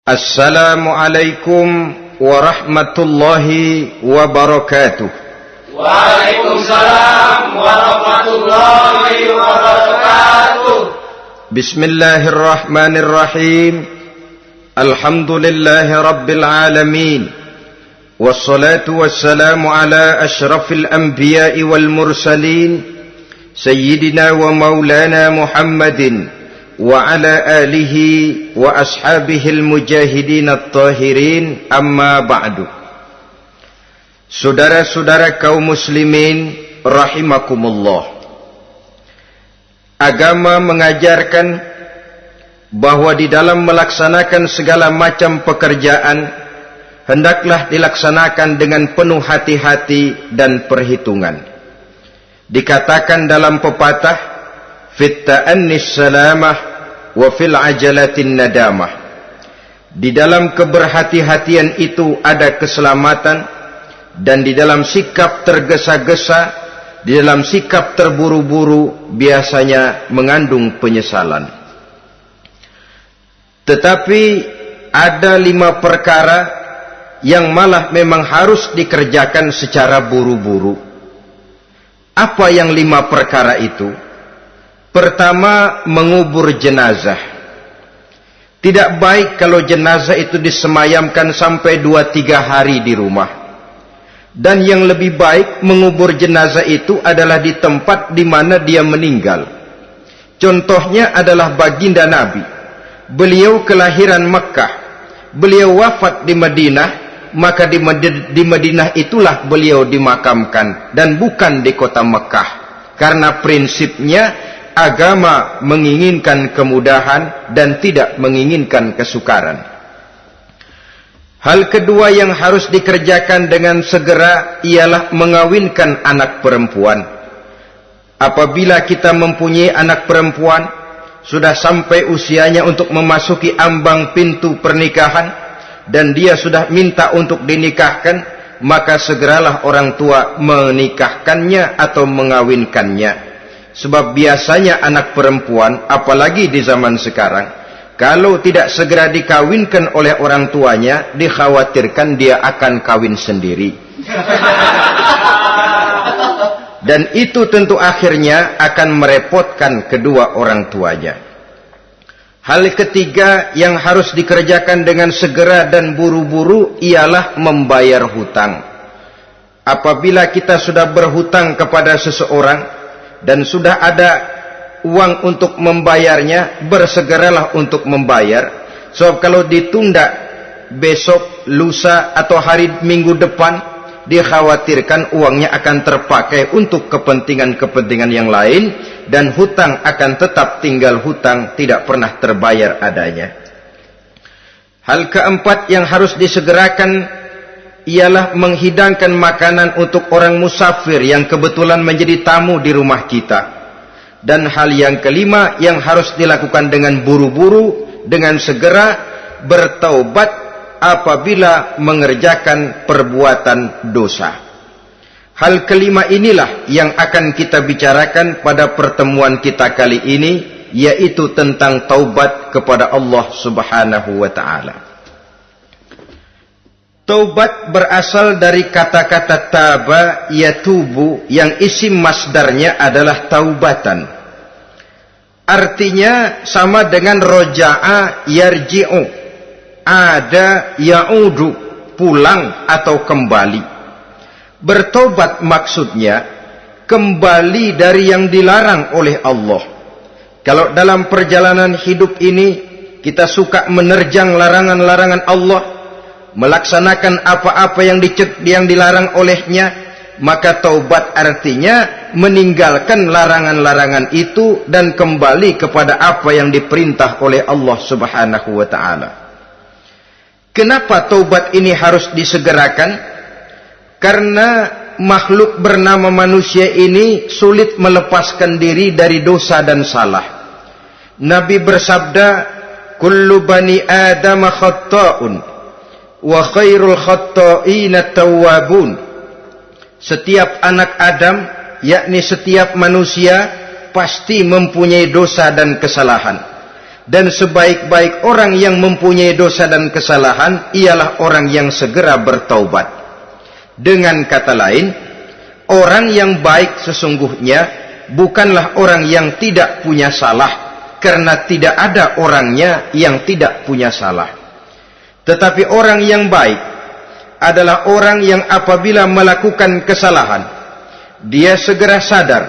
Assalamualaikum warahmatullahi wabarakatuh. Waalaikumsalam warahmatullahi wabarakatuh. Bismillahirrahmanirrahim. Alhamdulillahi rabbil alamin. Wassalatu wassalamu ala ashrafil anbiya'i wal mursalin, sayyidina wa maulana Muhammadin wa ala alihi wa ashabihil mujahidin at-tahirin, amma ba'du. Saudara-saudara kaum muslimin rahimakumullah, agama mengajarkan bahwa di dalam melaksanakan segala macam pekerjaan hendaklah dilaksanakan dengan penuh hati-hati dan perhitungan. Dikatakan dalam pepatah, fit ta'annis salamah wa fil ajalatin nadamah. Di dalam keberhati-hatian itu ada keselamatan, dan di dalam sikap tergesa-gesa, di dalam sikap terburu-buru biasanya mengandung penyesalan. Tetapi ada 5 perkara yang malah memang harus dikerjakan secara buru-buru. Apa yang 5 perkara itu? Pertama, mengubur jenazah. Tidak baik kalau jenazah itu disemayamkan sampai 2-3 hari di rumah. Dan yang lebih baik mengubur jenazah itu adalah di tempat di mana dia meninggal. Contohnya adalah baginda Nabi. Beliau kelahiran Mekah. Beliau wafat di Madinah, maka di Madinah itulah beliau dimakamkan dan bukan di kota Mekah. Karena prinsipnya agama menginginkan kemudahan dan tidak menginginkan kesukaran. Hal kedua yang harus dikerjakan dengan segera ialah mengawinkan anak perempuan. Apabila kita mempunyai anak perempuan, sudah sampai usianya untuk memasuki ambang pintu pernikahan, dan dia sudah minta untuk dinikahkan, maka segeralah orang tua menikahkannya atau mengawinkannya. Sebab biasanya anak perempuan, apalagi di zaman sekarang, kalau tidak segera dikawinkan oleh orang tuanya, dikhawatirkan dia akan kawin sendiri. Dan itu tentu akhirnya akan merepotkan kedua orang tuanya. Hal ketiga yang harus dikerjakan dengan segera dan buru-buru ialah membayar hutang. Apabila kita sudah berhutang kepada seseorang dan sudah ada uang untuk membayarnya, bersegeralah untuk membayar. Sebab kalau ditunda besok, lusa atau hari minggu depan, dikhawatirkan uangnya akan terpakai untuk kepentingan-kepentingan yang lain, dan hutang akan tetap tinggal hutang, tidak pernah terbayar adanya. Hal keempat yang harus disegerakan ialah menghidangkan makanan untuk orang musafir yang kebetulan menjadi tamu di rumah kita. Dan hal yang kelima yang harus dilakukan dengan buru-buru, dengan segera, bertaubat apabila mengerjakan perbuatan dosa. Hal kelima inilah yang akan kita bicarakan pada pertemuan kita kali ini, yaitu tentang taubat kepada Allah Subhanahu wa ta'ala. Taubat berasal dari kata-kata taba yatubu, yang isim masdarnya adalah taubatan. Artinya sama dengan roja'a yarji'u, ada ya'udu, pulang atau kembali. Bertobat maksudnya kembali dari yang dilarang oleh Allah. Kalau dalam perjalanan hidup ini kita suka menerjang larangan-larangan Allah, melaksanakan apa-apa yang dilarang olehnya, maka taubat artinya meninggalkan larangan-larangan itu dan kembali kepada apa yang diperintah oleh Allah Subhanahu wa ta'ala. Kenapa taubat ini harus disegerakan? Karena makhluk bernama manusia ini sulit melepaskan diri dari dosa dan salah. Nabi bersabda, kullu bani Adam khatta'un wa khairul khatta'ina tawwabun. Setiap anak Adam, yakni setiap manusia, pasti mempunyai dosa dan kesalahan. Dan sebaik-baik orang yang mempunyai dosa dan kesalahan ialah orang yang segera bertaubat. Dengan kata lain, orang yang baik sesungguhnya bukanlah orang yang tidak punya salah, karena tidak ada orangnya yang tidak punya salah. Tetapi orang yang baik adalah orang yang apabila melakukan kesalahan, dia segera sadar,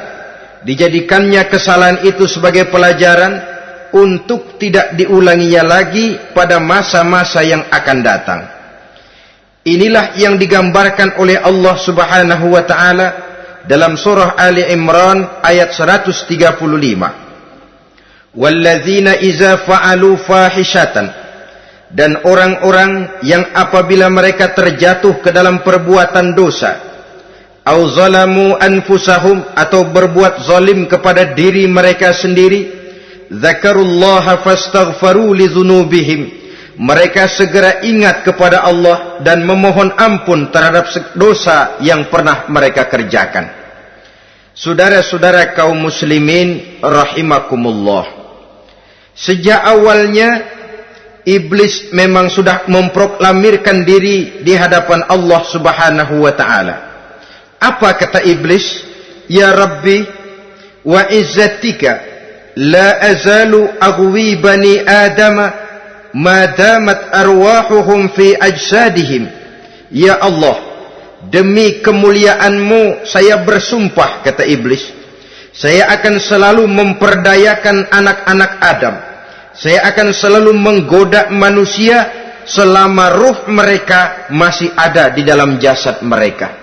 dijadikannya kesalahan itu sebagai pelajaran untuk tidak diulanginya lagi pada masa-masa yang akan datang. Inilah yang digambarkan oleh Allah Subhanahu wa taala dalam surah Ali Imran ayat 135. Walladzina iza fa'alu fahishatan, dan orang-orang yang apabila mereka terjatuh ke dalam perbuatan dosa, au zalamu anfusahum, atau berbuat zalim kepada diri mereka sendiri, dzakarullaha fastaghfaru lidzunubihim, mereka segera ingat kepada Allah dan memohon ampun terhadap dosa yang pernah mereka kerjakan. Saudara-saudara kaum muslimin rahimakumullah, sejak awalnya iblis memang sudah memproklamirkan diri di hadapan Allah Subhanahu wa taala. Apa kata iblis? Ya Rabbi wa izzatika la azalu aghwi bani adama ma damat arwahuhum fi ajsadihim. Ya Allah, demi kemuliaan-Mu saya bersumpah, kata iblis, saya akan selalu memperdayakan anak-anak Adam. Saya akan selalu menggoda manusia selama ruh mereka masih ada di dalam jasad mereka.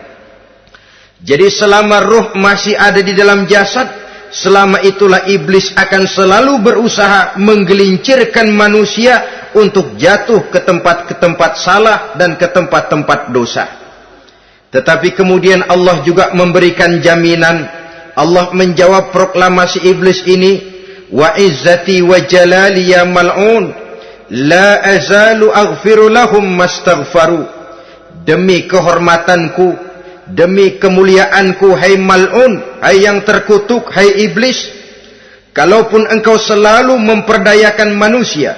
Jadi selama ruh masih ada di dalam jasad, selama itulah iblis akan selalu berusaha menggelincirkan manusia untuk jatuh ke tempat-tempat salah dan ke tempat-tempat dosa. Tetapi kemudian Allah juga memberikan jaminan. Allah menjawab proklamasi iblis ini, wa izzati wa jalali ya mal'un la azalu aghfiru lahum mastaghfaru. Demi kehormatanku, demi kemuliaanku, hai mal'un, hai yang terkutuk, hai iblis, kalaupun engkau selalu memperdayakan manusia,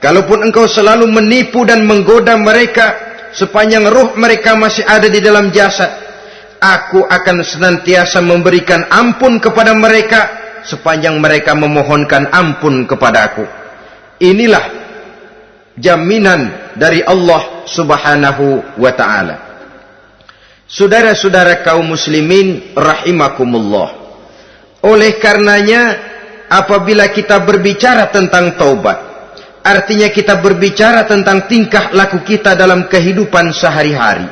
kalaupun engkau selalu menipu dan menggoda mereka sepanjang ruh mereka masih ada di dalam jasad, aku akan senantiasa memberikan ampun kepada mereka sepanjang mereka memohonkan ampun kepadaku. Inilah jaminan dari Allah Subhanahu wa ta'ala. Saudara-saudara kaum muslimin rahimakumullah, oleh karenanya apabila kita berbicara tentang taubat, artinya kita berbicara tentang tingkah laku kita dalam kehidupan sehari-hari.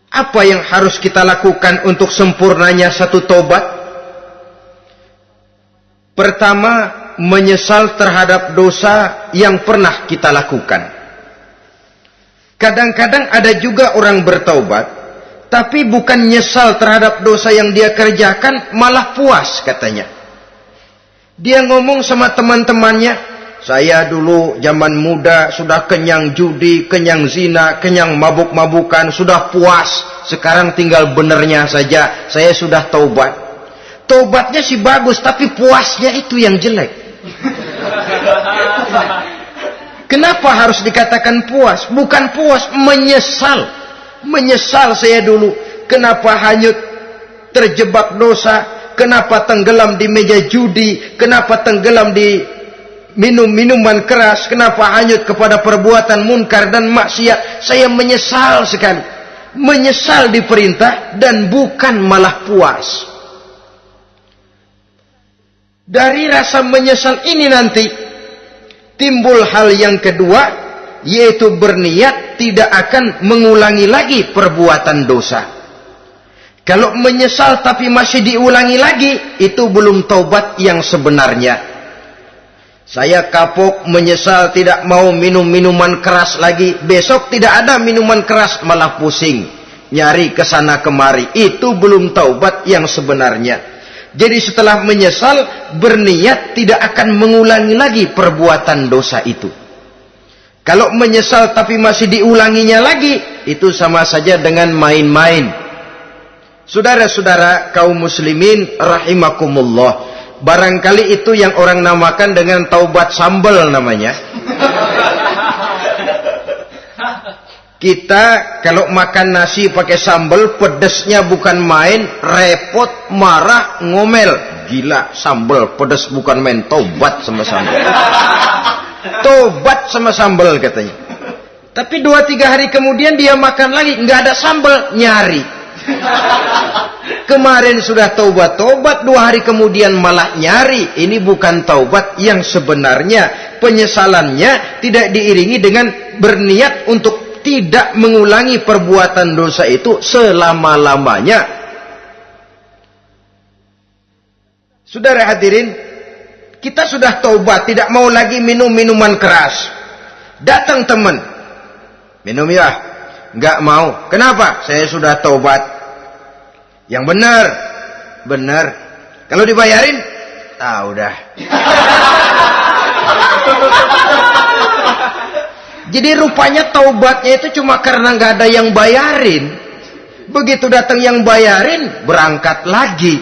Apa yang harus kita lakukan untuk sempurnanya satu taubat? Pertama, menyesal terhadap dosa yang pernah kita lakukan. Kadang-kadang ada juga orang bertaubat, tapi bukan nyesal terhadap dosa yang dia kerjakan, malah puas katanya. Dia ngomong sama teman-temannya, saya dulu zaman muda sudah kenyang judi, kenyang zina, kenyang mabuk-mabukan, sudah puas. Sekarang tinggal benernya saja, saya sudah taubat. Taubatnya sih bagus, tapi puasnya itu yang jelek. Kenapa harus dikatakan puas? Bukan puas, menyesal. Menyesal saya dulu. Kenapa hanyut terjebak dosa? Kenapa tenggelam di meja judi? Kenapa tenggelam di minum-minuman keras? Kenapa hanyut kepada perbuatan munkar dan maksiat? Saya menyesal sekali. Menyesal diperintah dan bukan malah puas. Dari rasa menyesal ini nanti timbul hal yang kedua, yaitu berniat tidak akan mengulangi lagi perbuatan dosa. Kalau menyesal tapi masih diulangi lagi, itu belum taubat yang sebenarnya. Saya kapok, menyesal, tidak mau minum minuman keras lagi. Besok tidak ada minuman keras, malah pusing, nyari kesana kemari. Itu belum taubat yang sebenarnya. Jadi setelah menyesal, berniat tidak akan mengulangi lagi perbuatan dosa itu. Kalau menyesal tapi masih diulanginya lagi, itu sama saja dengan main-main. Saudara-saudara kaum muslimin rahimakumullah, Barangkali itu yang orang namakan dengan taubat sambal namanya. Kita kalau makan nasi pakai sambal, pedesnya bukan main, repot, marah, ngomel. Gila, sambal pedes bukan main, taubat sama sambal. Tobat sama sambal katanya. Tapi 2-3 hari kemudian dia makan lagi, nggak ada sambal, nyari. Kemarin sudah taubat, 2 hari kemudian malah nyari. Ini bukan taubat yang sebenarnya. Penyesalannya tidak diiringi dengan berniat untuk tidak mengulangi perbuatan dosa itu selama-lamanya. Saudara hadirin, kita sudah taubat, tidak mau lagi minum minuman keras. Datang teman, minum ya? Enggak mau. Kenapa? Saya sudah taubat. Yang benar, benar. Kalau dibayarin, udah. Jadi rupanya taubatnya itu cuma karena nggak ada yang bayarin. Begitu datang yang bayarin, berangkat lagi.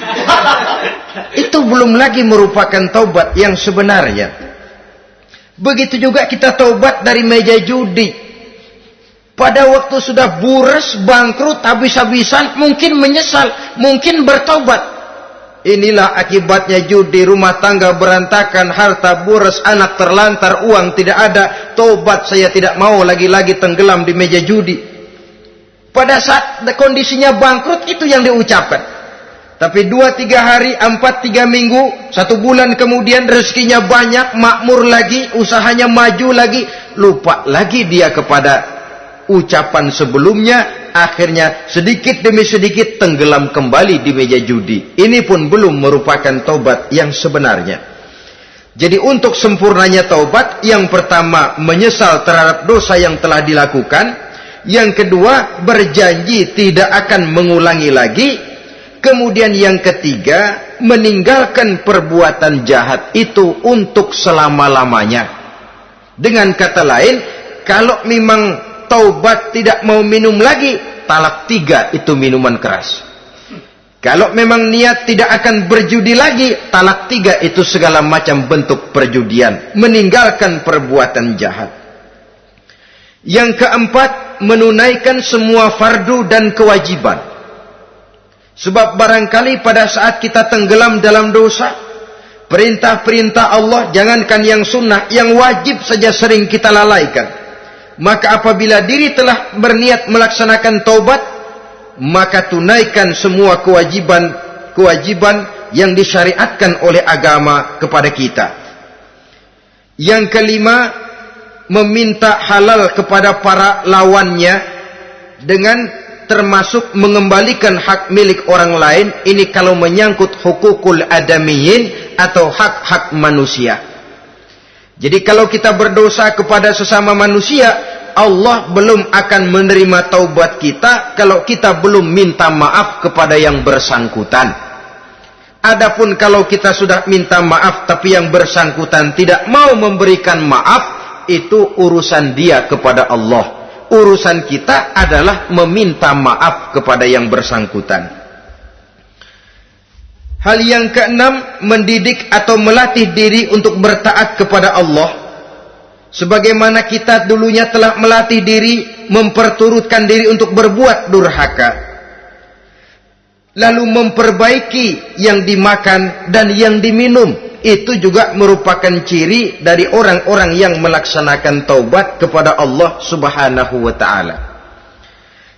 Itu belum lagi merupakan taubat yang sebenarnya. Begitu juga kita taubat dari meja judi. Pada waktu sudah buras, bangkrut, habis-habisan, mungkin menyesal, mungkin bertaubat. Inilah akibatnya judi, rumah tangga berantakan, harta buras, anak terlantar, uang tidak ada. Taubat, saya tidak mau lagi-lagi tenggelam di meja judi. Pada saat kondisinya bangkrut, itu yang diucapkan. Tapi 2-3 hari, 4-3 minggu, 1 bulan kemudian rezekinya banyak, makmur lagi, usahanya maju lagi, lupa lagi dia kepada ucapan sebelumnya. Akhirnya sedikit demi sedikit tenggelam kembali di meja judi. Ini pun belum merupakan taubat yang sebenarnya. Jadi untuk sempurnanya taubat, yang pertama menyesal terhadap dosa yang telah dilakukan, yang kedua berjanji tidak akan mengulangi lagi, kemudian yang ketiga meninggalkan perbuatan jahat itu untuk selama-lamanya. Dengan kata lain, kalau memang taubat tidak mau minum lagi, talak 3 itu minuman keras. Kalau memang niat tidak akan berjudi lagi, talak 3 itu segala macam bentuk perjudian, meninggalkan perbuatan jahat. Yang keempat, menunaikan semua fardu dan kewajiban. Sebab barangkali pada saat kita tenggelam dalam dosa, perintah-perintah Allah, jangankan yang sunnah, yang wajib saja sering kita lalaikan. Maka apabila diri telah berniat melaksanakan taubat, maka tunaikan semua kewajiban yang disyariatkan oleh agama kepada kita. Yang kelima, meminta halal kepada para lawannya dengan termasuk mengembalikan hak milik orang lain. Ini kalau menyangkut hukukul adamiyin atau hak-hak manusia. Jadi kalau kita berdosa kepada sesama manusia, Allah belum akan menerima taubat kita kalau kita belum minta maaf kepada yang bersangkutan. Adapun kalau kita sudah minta maaf tapi yang bersangkutan tidak mau memberikan maaf, itu urusan dia kepada Allah. Urusan kita adalah meminta maaf kepada yang bersangkutan. Hal yang keenam, mendidik atau melatih diri untuk bertaat kepada Allah. Sebagaimana kita dulunya telah melatih diri, memperturutkan diri untuk berbuat durhaka. Lalu memperbaiki yang dimakan dan yang diminum. Itu juga merupakan ciri dari orang-orang yang melaksanakan taubat kepada Allah Subhanahu wa ta'ala.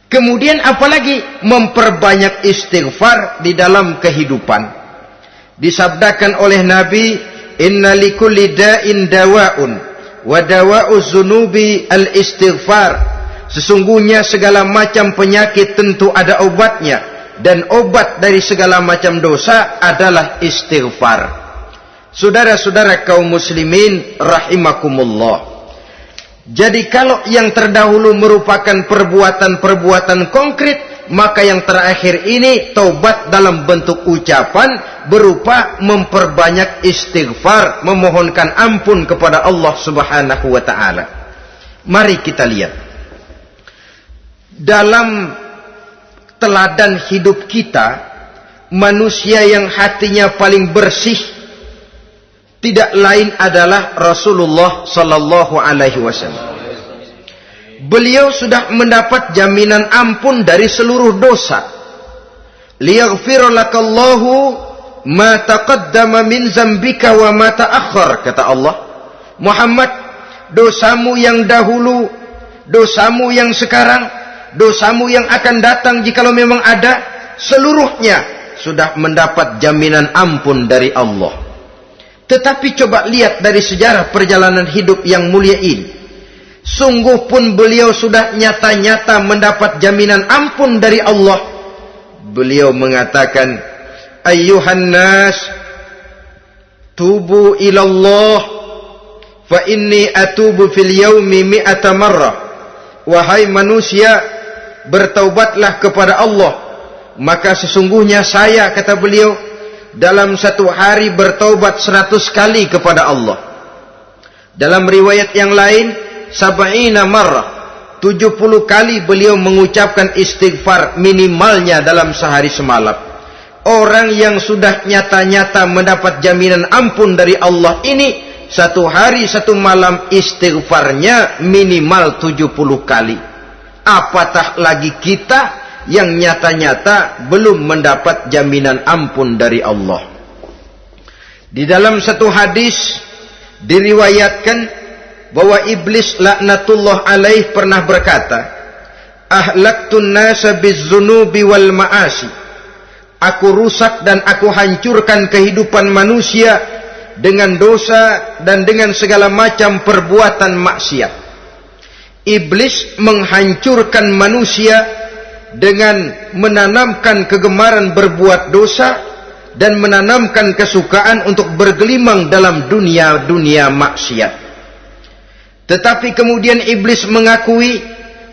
Kemudian apalagi? Memperbanyak istighfar di dalam kehidupan. Disabdakan oleh Nabi, inna likulli da'in dawa'un wa dawa'u zunubi al-istighfar. Sesungguhnya segala macam penyakit tentu ada obatnya, dan obat dari segala macam dosa adalah istighfar. Saudara-saudara kaum muslimin rahimakumullah. Jadi kalau yang terdahulu merupakan perbuatan-perbuatan konkret, maka yang terakhir ini taubat dalam bentuk ucapan berupa memperbanyak istighfar, memohonkan ampun kepada Allah Subhanahu wa ta'ala. Mari kita lihat dalam teladan hidup kita, manusia yang hatinya paling bersih, tidak lain adalah Rasulullah sallallahu alaihi wasallam. Beliau sudah mendapat jaminan ampun dari seluruh dosa. Liyaghfir lakallahu ma taqaddama min zambika wa ma ta'akhkhar, kata Allah. Muhammad, dosamu yang dahulu, dosamu yang sekarang, dosamu yang akan datang jikalau memang ada, seluruhnya sudah mendapat jaminan ampun dari Allah. Tetapi coba lihat dari sejarah perjalanan hidup yang mulia ini. Sungguh pun beliau sudah nyata-nyata mendapat jaminan ampun dari Allah. Beliau mengatakan, ayyuhan nas, tubu ilallah, fa inni atubu fil yaumi mi'ata marrah. Wahai manusia, bertaubatlah kepada Allah, maka sesungguhnya saya, kata beliau, dalam satu hari bertaubat 100 kali kepada Allah. Dalam riwayat yang lain, sab'ina marrah, 70 kali beliau mengucapkan istighfar minimalnya dalam sehari semalam. Orang yang sudah nyata-nyata mendapat jaminan ampun dari Allah ini, satu hari satu malam istighfarnya minimal 70 kali. Apatah lagi kita yang nyata-nyata belum mendapat jaminan ampun dari Allah. Di dalam satu hadis diriwayatkan bahwa iblis laknatullah alaih pernah berkata, ahlaktun nasa bizzunubi wal ma'asi. Aku rusak dan aku hancurkan kehidupan manusia dengan dosa dan dengan segala macam perbuatan maksiat. Iblis menghancurkan manusia dengan menanamkan kegemaran berbuat dosa dan menanamkan kesukaan untuk bergelimang dalam dunia maksiat. Tetapi kemudian iblis mengakui,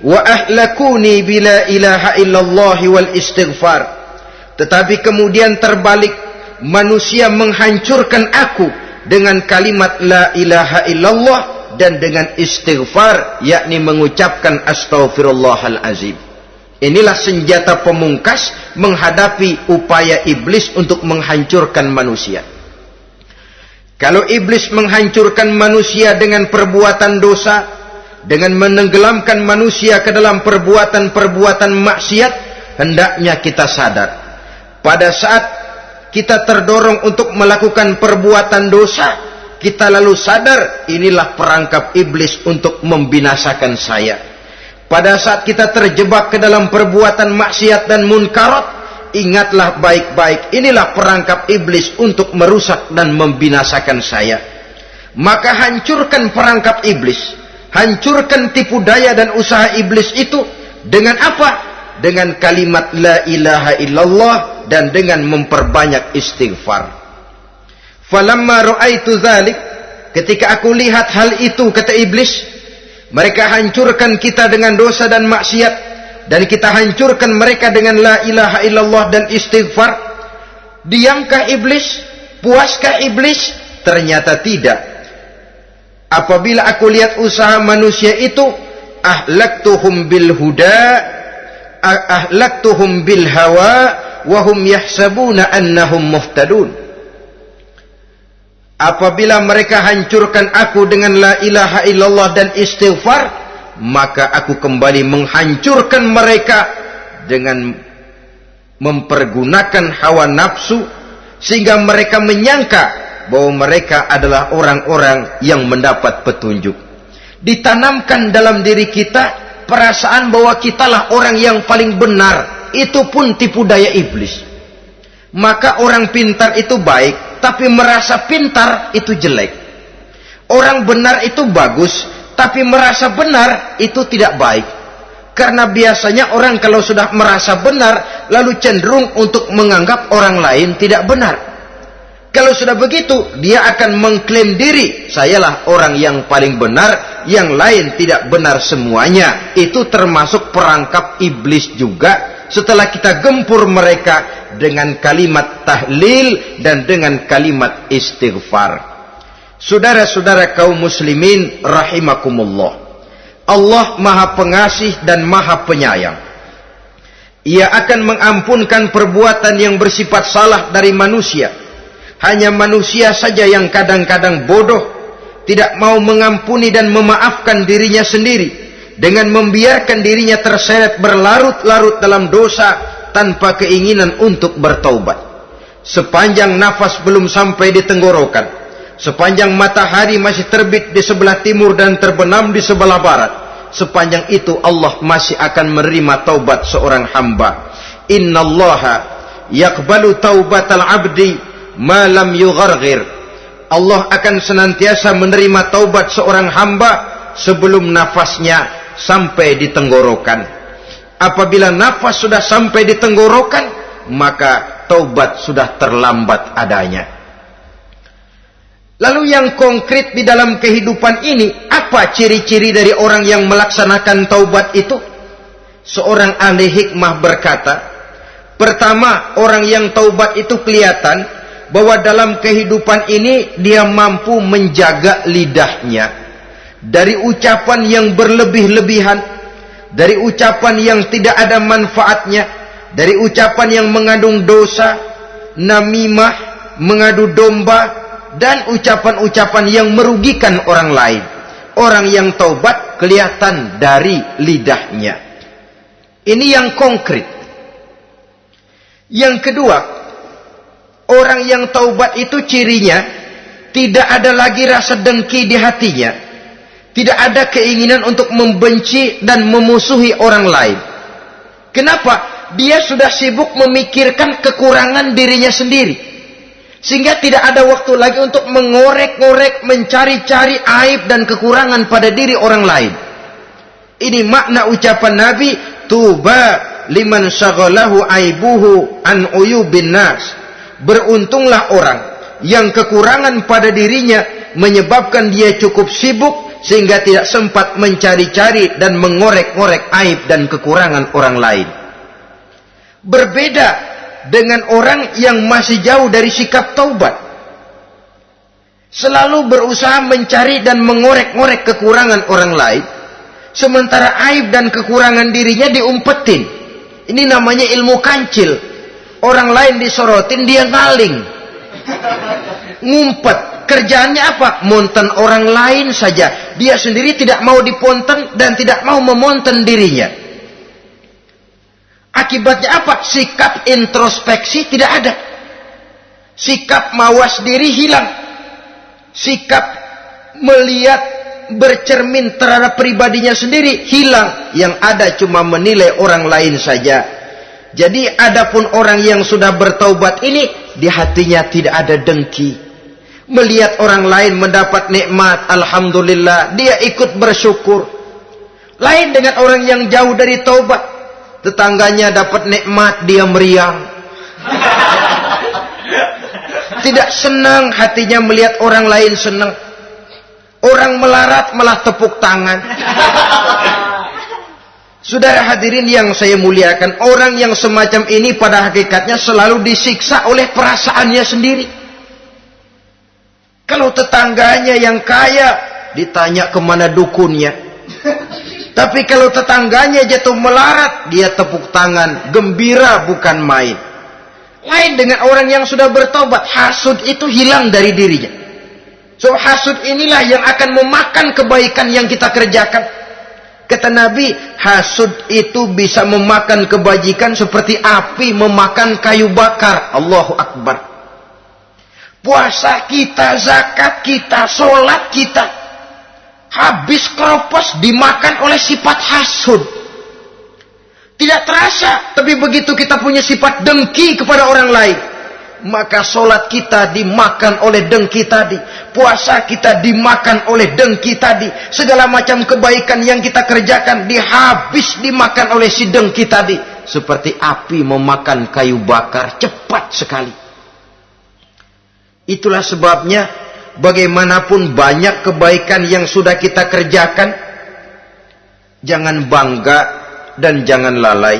wa ahlakuni bila ilaha illallah wal istighfar. Tetapi kemudian terbalik, manusia menghancurkan aku dengan kalimat la ilaha illallah dan dengan istighfar, yakni mengucapkan astaghfirullahal azim. Inilah senjata pemungkas menghadapi upaya iblis untuk menghancurkan manusia. Kalau iblis menghancurkan manusia dengan perbuatan dosa, dengan menenggelamkan manusia ke dalam perbuatan-perbuatan maksiat, hendaknya kita sadar. Pada saat kita terdorong untuk melakukan perbuatan dosa, kita lalu sadar, inilah perangkap iblis untuk membinasakan saya. Pada saat kita terjebak ke dalam perbuatan maksiat dan munkarat, ingatlah baik-baik, inilah perangkap iblis untuk merusak dan membinasakan saya. Maka hancurkan perangkap iblis, hancurkan tipu daya dan usaha iblis itu dengan apa? Dengan kalimat la ilaha illallah dan dengan memperbanyak istighfar. Falamma ra'aitu dzalik, ketika aku lihat hal itu, kata iblis, mereka hancurkan kita dengan dosa dan maksiat, dan kita hancurkan mereka dengan la ilaha illallah dan istighfar. Diamkah iblis? Puaskah iblis? Ternyata tidak. Apabila aku lihat usaha manusia itu, ahlaktuhum bil huda, ahlaktuhum bil hawa, wahum yahsabuna annahum muhtadun. Apabila mereka hancurkan aku dengan la ilaha illallah dan istighfar, maka aku kembali menghancurkan mereka dengan mempergunakan hawa nafsu, sehingga mereka menyangka bahwa mereka adalah orang-orang yang mendapat petunjuk. Ditanamkan dalam diri kita perasaan bahwa kitalah orang yang paling benar. Itu pun tipu daya iblis. Maka orang pintar itu baik, tapi merasa pintar itu jelek. Orang benar itu bagus, tapi merasa benar itu tidak baik. Karena biasanya orang kalau sudah merasa benar, lalu cenderung untuk menganggap orang lain tidak benar. Kalau sudah begitu, dia akan mengklaim diri, sayalah orang yang paling benar, yang lain tidak benar semuanya. Itu termasuk perangkap iblis juga. Setelah kita gempur mereka dengan kalimat tahlil dan dengan kalimat istighfar. Saudara-saudara kaum muslimin rahimakumullah, Allah Maha Pengasih dan Maha Penyayang. Ia akan mengampunkan perbuatan yang bersifat salah dari manusia. Hanya manusia saja yang kadang-kadang bodoh, tidak mau mengampuni dan memaafkan dirinya sendiri, dengan membiarkan dirinya terseret berlarut-larut dalam dosa tanpa keinginan untuk bertaubat. Sepanjang nafas belum sampai di tenggorokan, sepanjang matahari masih terbit di sebelah timur dan terbenam di sebelah barat, sepanjang itu Allah masih akan menerima taubat seorang hamba. Innallaha yaqbalu taubatal abdi ma lam yugharghir. Allah akan senantiasa menerima taubat seorang hamba sebelum nafasnya sampai di tenggorokan. Apabila nafas sudah sampai di tenggorokan, maka taubat sudah terlambat adanya. Lalu yang konkret di dalam kehidupan ini, apa ciri-ciri dari orang yang melaksanakan taubat itu? Seorang ahli hikmah berkata, pertama, orang yang taubat itu kelihatan bahwa dalam kehidupan ini dia mampu menjaga lidahnya dari ucapan yang berlebih-lebihan, dari ucapan yang tidak ada manfaatnya, dari ucapan yang mengandung dosa, namimah, mengadu domba, dan ucapan-ucapan yang merugikan orang lain. Orang yang taubat kelihatan dari lidahnya. Ini yang konkret. Yang kedua, orang yang taubat itu cirinya tidak ada lagi rasa dengki di hatinya. Tidak ada keinginan untuk membenci dan memusuhi orang lain. Kenapa? Dia sudah sibuk memikirkan kekurangan dirinya sendiri. Sehingga tidak ada waktu lagi untuk mengorek-ngorek, mencari-cari aib dan kekurangan pada diri orang lain. Ini makna ucapan Nabi, tuba liman syaghalahu aibuhu an uyubin nas. Beruntunglah orang yang kekurangan pada dirinya menyebabkan dia cukup sibuk sehingga tidak sempat mencari-cari dan mengorek-ngorek aib dan kekurangan orang lain. Berbeda dengan orang yang masih jauh dari sikap taubat. Selalu berusaha mencari dan mengorek-ngorek kekurangan orang lain, sementara aib dan kekurangan dirinya diumpetin. Ini namanya ilmu kancil. Orang lain disorotin, dia ngaling, ngumpet. Kerjaannya apa? Monten orang lain saja. Dia sendiri tidak mau diponten dan tidak mau memonten dirinya. Akibatnya apa? Sikap introspeksi tidak ada. Sikap mawas diri hilang. Sikap melihat, bercermin terhadap pribadinya sendiri hilang. Yang ada cuma menilai orang lain saja. Jadi adapun orang yang sudah bertaubat ini, di hatinya tidak ada dengki. Melihat orang lain mendapat nikmat, alhamdulillah, dia ikut bersyukur. Lain dengan orang yang jauh dari taubat. Tetangganya dapat nikmat, dia meriang. Tidak senang hatinya melihat orang lain senang. Orang melarat malah tepuk tangan. Saudara hadirin yang saya muliakan, orang yang semacam ini pada hakikatnya selalu disiksa oleh perasaannya sendiri. Kalau tetangganya yang kaya, ditanya kemana dukunnya. Tapi kalau tetangganya jatuh melarat, dia tepuk tangan, gembira bukan main. Lain dengan orang yang sudah bertobat, hasud itu hilang dari dirinya. So hasud inilah yang akan memakan kebaikan yang kita kerjakan. Kata Nabi, hasud itu bisa memakan kebajikan seperti api memakan kayu bakar. Allahu Akbar. Puasa kita, zakat kita, sholat kita, habis keropos dimakan oleh sifat hasud. Tidak terasa, tapi begitu kita punya sifat dengki kepada orang lain, maka sholat kita dimakan oleh dengki tadi, puasa kita dimakan oleh dengki tadi, segala macam kebaikan yang kita kerjakan dihabis dimakan oleh si dengki tadi, seperti api memakan kayu bakar, cepat sekali. Itulah sebabnya bagaimanapun banyak kebaikan yang sudah kita kerjakan, jangan bangga dan jangan lalai.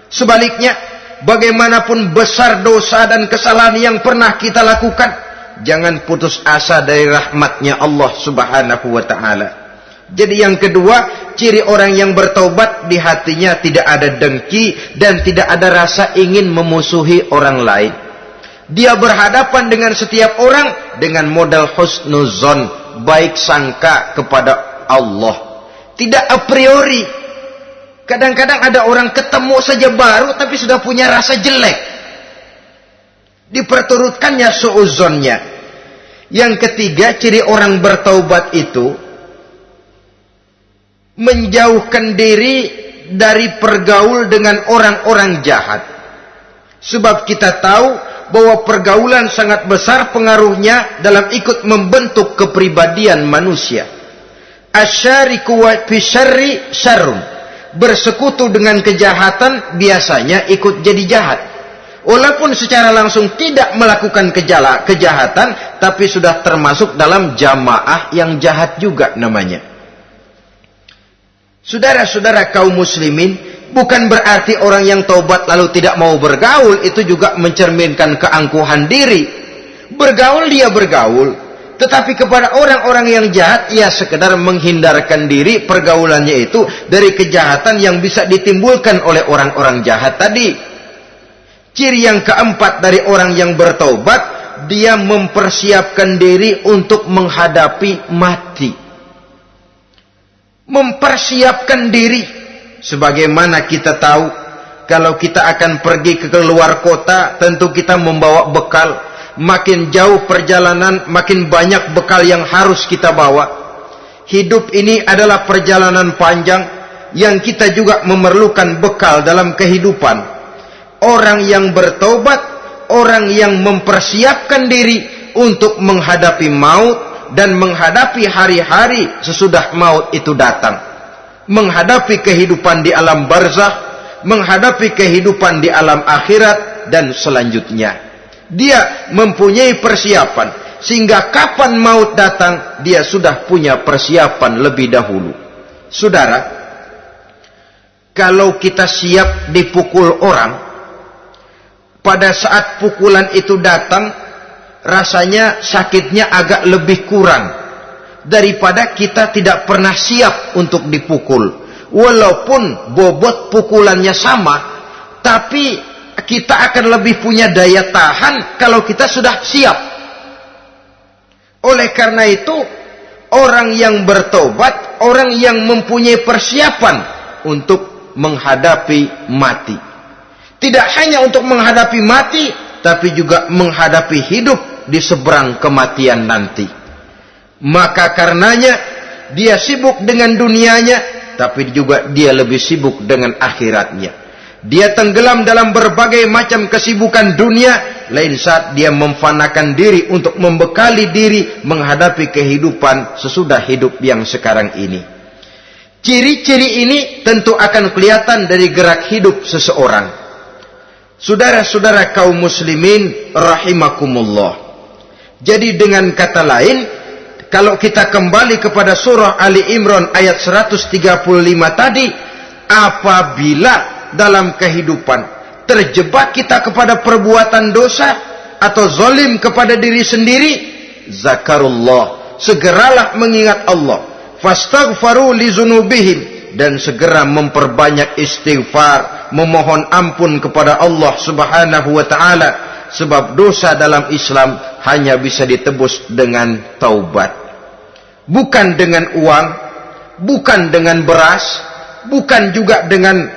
Sebaliknya, bagaimanapun besar dosa dan kesalahan yang pernah kita lakukan, jangan putus asa dari rahmatnya Allah Subhanahu wa ta'ala. Jadi yang kedua, ciri orang yang bertaubat, di hatinya tidak ada dengki dan tidak ada rasa ingin memusuhi orang lain. Dia berhadapan dengan setiap orang dengan modal husnuzon, baik sangka kepada Allah. Tidak a priori. Kadang-kadang ada orang ketemu saja baru tapi sudah punya rasa jelek. Diperturutkannya suuzonnya. Yang ketiga, ciri orang bertaubat itu menjauhkan diri dari pergaul dengan orang-orang jahat. Sebab kita tahu bahwa pergaulan sangat besar pengaruhnya dalam ikut membentuk kepribadian manusia. Asyariku wa fi syarri syarrun. Bersekutu dengan kejahatan biasanya ikut jadi jahat. Walaupun secara langsung tidak melakukan kejahatan, tapi sudah termasuk dalam jamaah yang jahat juga namanya. Saudara-saudara kaum muslimin, bukan berarti orang yang taubat lalu tidak mau bergaul itu juga mencerminkan keangkuhan diri. Bergaul dia bergaul, tetapi kepada orang-orang yang jahat ia sekedar menghindarkan diri pergaulannya itu dari kejahatan yang bisa ditimbulkan oleh orang-orang jahat tadi. Ciri yang keempat dari orang yang bertaubat, dia mempersiapkan diri untuk menghadapi mati. Mempersiapkan diri. Sebagaimana kita tahu, kalau kita akan pergi ke luar kota, tentu kita membawa bekal. Makin jauh perjalanan, makin banyak bekal yang harus kita bawa. Hidup ini adalah perjalanan panjang yang kita juga memerlukan bekal dalam kehidupan. Orang yang bertaubat, orang yang mempersiapkan diri untuk menghadapi maut dan menghadapi hari-hari sesudah maut itu datang. Menghadapi kehidupan di alam barzakh, menghadapi kehidupan di alam akhirat dan selanjutnya. Dia mempunyai persiapan sehingga kapan maut datang dia sudah punya persiapan lebih dahulu. Saudara, kalau kita siap dipukul orang, pada saat pukulan itu datang, rasanya sakitnya agak lebih kurang daripada kita tidak pernah siap untuk dipukul. Walaupun bobot pukulannya sama, tapi kita akan lebih punya daya tahan kalau kita sudah siap. Oleh karena itu, orang yang bertobat, orang yang mempunyai persiapan untuk menghadapi mati. Tidak hanya untuk menghadapi mati, tapi juga menghadapi hidup di seberang kematian nanti. Maka karenanya dia sibuk dengan dunianya, tapi juga dia lebih sibuk dengan akhiratnya. Dia tenggelam dalam berbagai macam kesibukan dunia, lain saat dia memfanakan diri untuk membekali diri menghadapi kehidupan sesudah hidup yang sekarang ini. Ciri-ciri ini tentu akan kelihatan dari gerak hidup seseorang. Saudara-saudara kaum muslimin rahimakumullah. Jadi dengan kata lain, kalau kita kembali kepada surah Ali Imran ayat 135 tadi, apabila dalam kehidupan terjebak kita kepada perbuatan dosa atau zalim kepada diri sendiri, zakarullah, segeralah mengingat Allah, fastaghfaru li dzunubihim, dan segera memperbanyak istighfar, memohon ampun kepada Allah Subhanahu wa taala, sebab dosa dalam Islam hanya bisa ditebus dengan taubat. Bukan dengan uang, bukan dengan beras, bukan juga dengan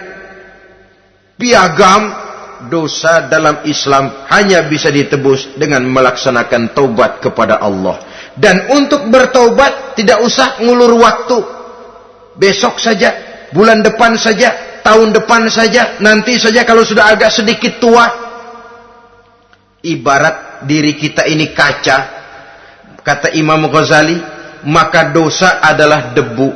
piagam. Dosa dalam Islam hanya bisa ditebus dengan melaksanakan taubat kepada Allah. Dan untuk bertaubat tidak usah ngulur waktu. Besok saja, bulan depan saja, tahun depan saja, nanti saja kalau sudah agak sedikit tua. Ibarat diri kita ini kaca, kata Imam Ghazali, maka dosa adalah debu.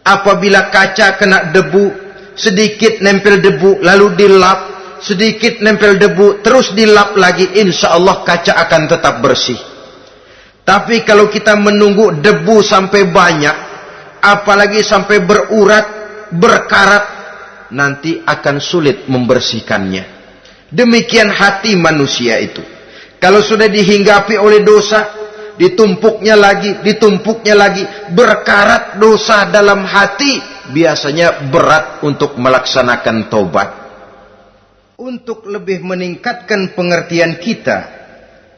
Apabila kaca kena debu, sedikit nempel debu lalu dilap, sedikit nempel debu terus dilap lagi, insya Allah kaca akan tetap bersih. Tapi kalau kita menunggu debu sampai banyak, apalagi sampai berurat, berkarat, nanti akan sulit membersihkannya. Demikian hati manusia itu. Kalau sudah dihinggapi oleh dosa, ditumpuknya lagi, berkarat dosa dalam hati, biasanya berat untuk melaksanakan taubat. untuk lebih meningkatkan pengertian kita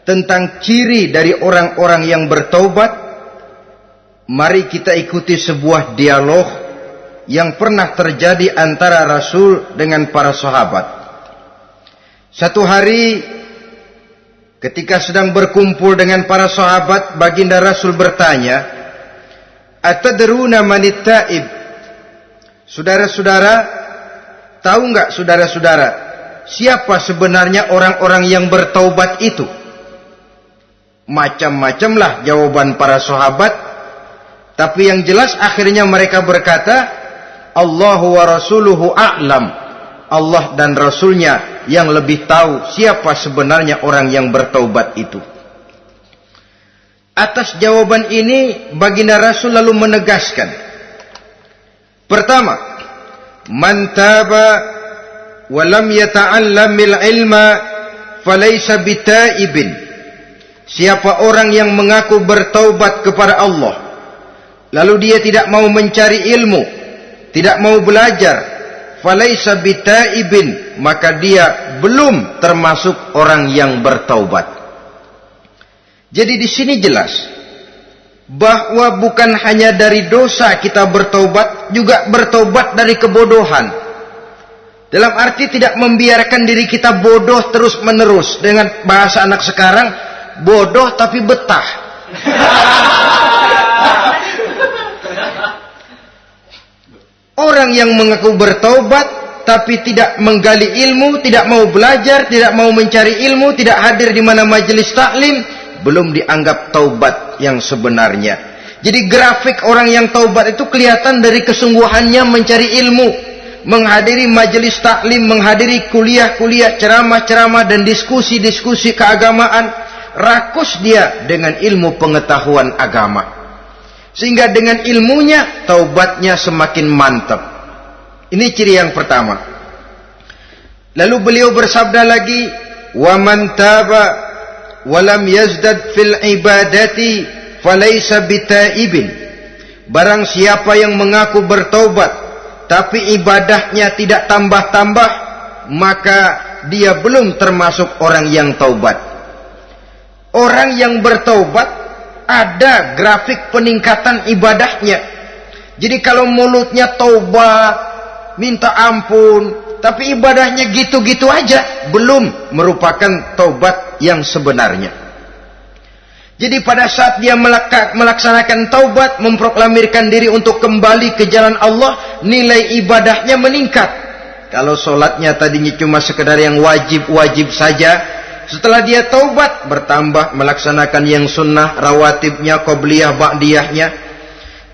tentang ciri dari orang-orang yang bertaubat, mari kita ikuti sebuah dialog yang pernah terjadi antara Rasul dengan para sahabat. Satu hari ketika sedang berkumpul dengan para sahabat, baginda Rasul bertanya, "Atadruna manit taib?" Saudara-saudara, tahu enggak saudara-saudara, siapa sebenarnya orang-orang yang bertaubat itu? Macam-macamlah jawaban para sahabat, tapi yang jelas akhirnya mereka berkata, Allahu wa rasuluhu a'lam. Allah dan Rasulnya yang lebih tahu siapa sebenarnya orang yang bertaubat itu. Atas jawaban ini baginda Rasul lalu menegaskan, pertama, man taba wa lam yata'allamil ilma falaysa bitaibin. Siapa orang yang mengaku bertaubat kepada Allah, lalu dia tidak mau mencari ilmu, tidak mau belajar, falaysa bitaibin, maka dia belum termasuk orang yang bertaubat. Jadi di sini jelas bahwa bukan hanya dari dosa kita bertaubat, juga bertaubat dari kebodohan. Dalam arti tidak membiarkan diri kita bodoh terus menerus. Dengan bahasa anak sekarang, bodoh tapi betah. Orang yang mengaku bertaubat tapi tidak menggali ilmu, tidak mau belajar, tidak mau mencari ilmu, tidak hadir di mana majelis taklim, belum dianggap taubat yang sebenarnya. Jadi grafik orang yang taubat itu kelihatan dari kesungguhannya mencari ilmu, menghadiri majelis taklim, menghadiri kuliah-kuliah, ceramah-ceramah dan diskusi-diskusi keagamaan. Rakus dia dengan ilmu pengetahuan agama, sehingga dengan ilmunya taubatnya semakin mantap. Ini ciri yang pertama. Lalu beliau bersabda lagi, wa man taba walam yazdad fil ibadati falaysa bitaibin. Barang siapa yang mengaku bertaubat tapi ibadahnya tidak tambah-tambah, maka dia belum termasuk orang yang taubat. Orang yang bertaubat ada grafik peningkatan ibadahnya. Jadi kalau mulutnya taubat, minta ampun, tapi ibadahnya gitu-gitu aja, belum merupakan taubat yang sebenarnya. Jadi pada saat dia melaksanakan taubat, memproklamirkan diri untuk kembali ke jalan Allah, nilai ibadahnya meningkat. Kalau sholatnya tadinya cuma sekedar yang wajib-wajib saja, setelah dia taubat bertambah melaksanakan yang sunnah, rawatibnya, qobliyah, ba'diyahnya,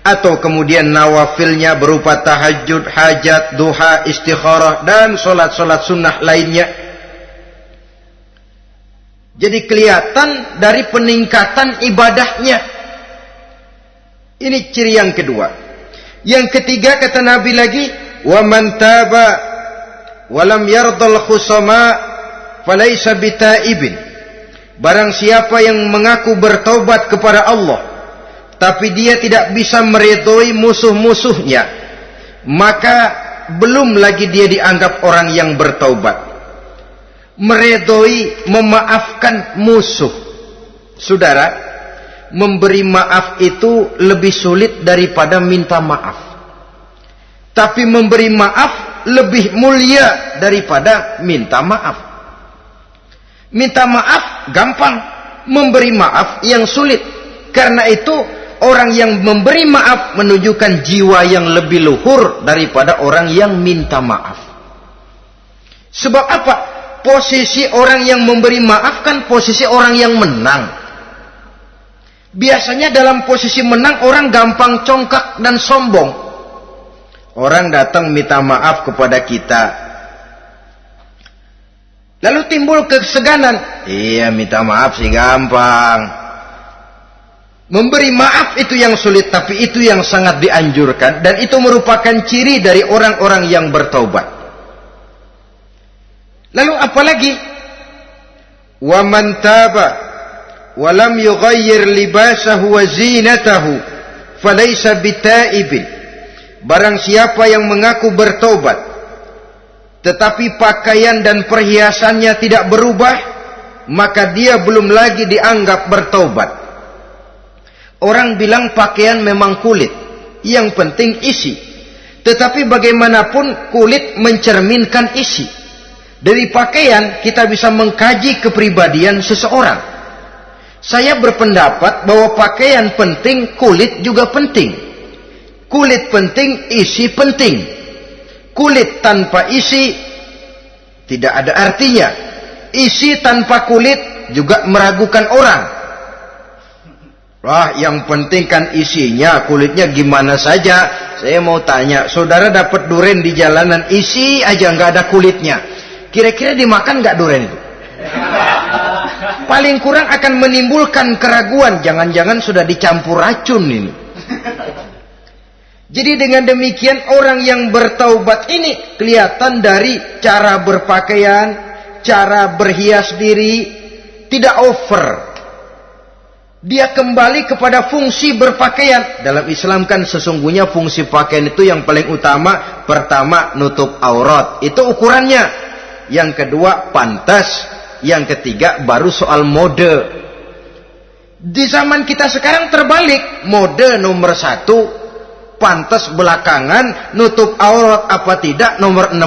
atau kemudian nawafilnya berupa tahajud, hajat, duha, istikharah, dan solat-solat sunnah lainnya. Jadi kelihatan dari peningkatan ibadahnya. Ini ciri yang kedua. Yang ketiga kata Nabi lagi, wa man taba wa lam yardal khusama falaysa bitaibin. Barang siapa yang mengaku bertaubat kepada Allah, tapi dia tidak bisa meridhoi musuh-musuhnya, maka belum lagi dia dianggap orang yang bertaubat. Meridhoi, memaafkan musuh. Saudara, memberi maaf itu lebih sulit daripada minta maaf. Tapi memberi maaf lebih mulia daripada minta maaf. Minta maaf gampang, memberi maaf yang sulit. Karena itu orang yang memberi maaf menunjukkan jiwa yang lebih luhur daripada orang yang minta maaf. Sebab apa? Posisi orang yang memberi maaf kan posisi orang yang menang. Biasanya dalam posisi menang orang gampang congkak dan sombong. Orang datang minta maaf kepada kita, lalu timbul keseganan. Iya, minta maaf sih gampang. Memberi maaf itu yang sulit, tapi itu yang sangat dianjurkan, dan itu merupakan ciri dari orang-orang yang bertaubat. Lalu apalagi? Wa man taba wa lam yughayyir libasahu wa zinatahu falaysa bitaibin. Barang siapa yang mengaku bertaubat tetapi pakaian dan perhiasannya tidak berubah, maka dia belum lagi dianggap bertaubat. Orang bilang pakaian memang kulit, yang penting isi. Tetapi bagaimanapun kulit mencerminkan isi. Dari pakaian kita bisa mengkaji kepribadian seseorang. Saya berpendapat bahwa pakaian penting, kulit juga penting. Kulit penting, isi penting. Kulit tanpa isi tidak ada artinya. Isi tanpa kulit juga meragukan orang. Wah, yang penting kan isinya, kulitnya gimana saja. Saya mau tanya, saudara dapat duren di jalanan, isi aja nggak ada kulitnya. Kira-kira dimakan nggak duren itu? Paling kurang akan menimbulkan keraguan. Jangan-jangan sudah dicampur racun ini. Jadi dengan demikian orang yang bertaubat ini kelihatan dari cara berpakaian, cara berhias diri, tidak over. Dia kembali kepada fungsi berpakaian. Dalam Islam kan sesungguhnya fungsi pakaian itu yang paling utama. Pertama, nutup aurat. Itu ukurannya. Yang kedua, pantas. Yang ketiga, baru soal mode. Di zaman kita sekarang terbalik. Mode nomor 1, pantas belakangan, nutup aurat apa tidak nomor 16.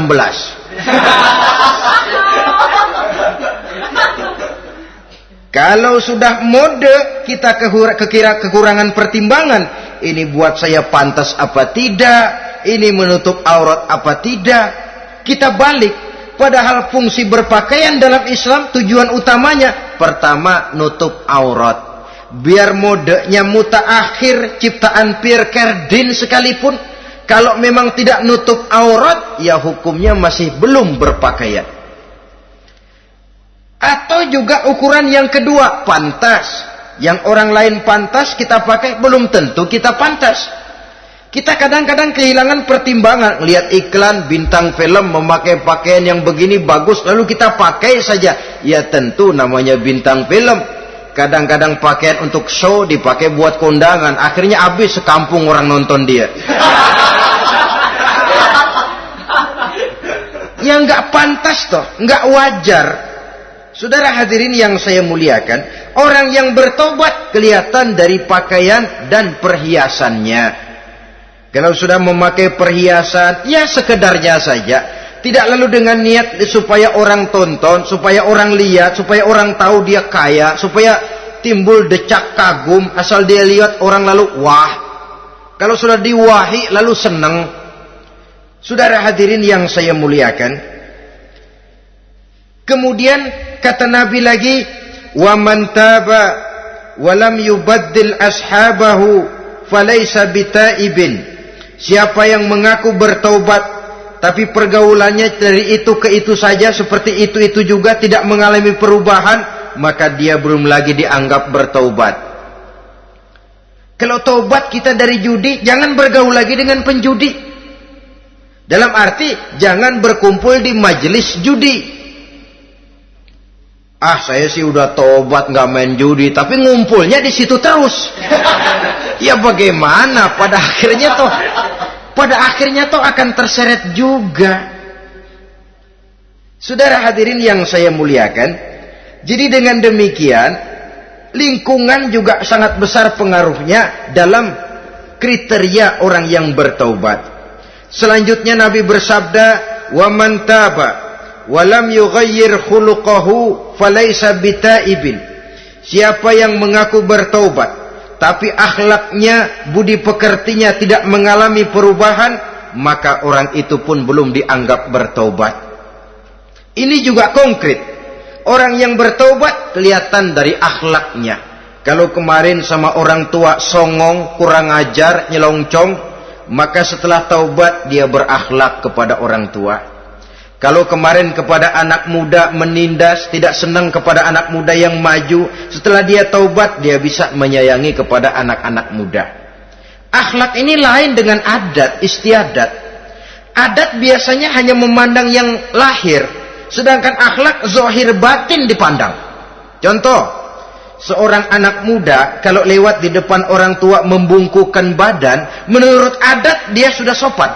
Kalau sudah mode, kita kekurangan pertimbangan. Ini buat saya pantas apa tidak? Ini menutup aurat apa tidak? Kita balik. Padahal fungsi berpakaian dalam Islam tujuan utamanya pertama nutup aurat. Biar modenya mutaakhir ciptaan Pierre Cardin sekalipun, kalau memang tidak nutup aurat, ya hukumnya masih belum berpakaian. Atau juga ukuran yang kedua, pantas. Yang orang lain pantas kita pakai, belum tentu kita pantas. Kita kadang-kadang kehilangan pertimbangan. Lihat iklan bintang film memakai pakaian yang begini bagus, lalu kita pakai saja. Ya tentu namanya bintang film. Kadang-kadang pakaian untuk show dipakai buat kondangan. Akhirnya habis sekampung orang nonton dia. Ya nggak pantas toh, nggak wajar. Saudara hadirin yang saya muliakan, orang yang bertobat kelihatan dari pakaian dan perhiasannya. Kalau sudah memakai perhiasan, ya sekedarnya saja. Tidak lalu dengan niat supaya orang tonton, supaya orang lihat, supaya orang tahu dia kaya, supaya timbul decak kagum, asal dia lihat orang lalu wah. Kalau sudah diwahi lalu senang. Saudara hadirin yang saya muliakan, kemudian kata Nabi lagi, wa man taba wa lam yubaddil ashabahu falaysa bitaibin. Siapa yang mengaku bertaubat tapi pergaulannya dari itu ke itu saja, seperti itu juga, tidak mengalami perubahan, maka dia belum lagi dianggap bertaubat. Kalau taubat kita dari judi, jangan bergaul lagi dengan penjudi. Dalam arti jangan berkumpul di majelis judi. Ah, saya sih udah tobat nggak main judi, tapi ngumpulnya di situ terus. Ya bagaimana? Pada akhirnya toh akan terseret juga. Saudara hadirin yang saya muliakan, jadi dengan demikian lingkungan juga sangat besar pengaruhnya dalam kriteria orang yang bertaubat. Selanjutnya Nabi bersabda, "Wa man taba walam yughayyir khuluquhu falaysa bitaibin." Siapa yang mengaku bertaubat tapi akhlaknya, budi pekertinya tidak mengalami perubahan, maka orang itu pun belum dianggap bertaubat. Ini juga konkret. Orang yang bertaubat kelihatan dari akhlaknya. Kalau kemarin sama orang tua songong, kurang ajar, nyelongcong, maka setelah taubat dia berakhlak kepada orang tua. Kalau kemarin kepada anak muda menindas, tidak senang kepada anak muda yang maju, setelah dia taubat dia bisa menyayangi kepada anak-anak muda. Akhlak ini lain dengan adat, istiadat. Adat biasanya hanya memandang yang lahir, sedangkan akhlak zahir batin dipandang. Contoh, seorang anak muda kalau lewat di depan orang tua membungkukkan badan, menurut adat dia sudah sopan.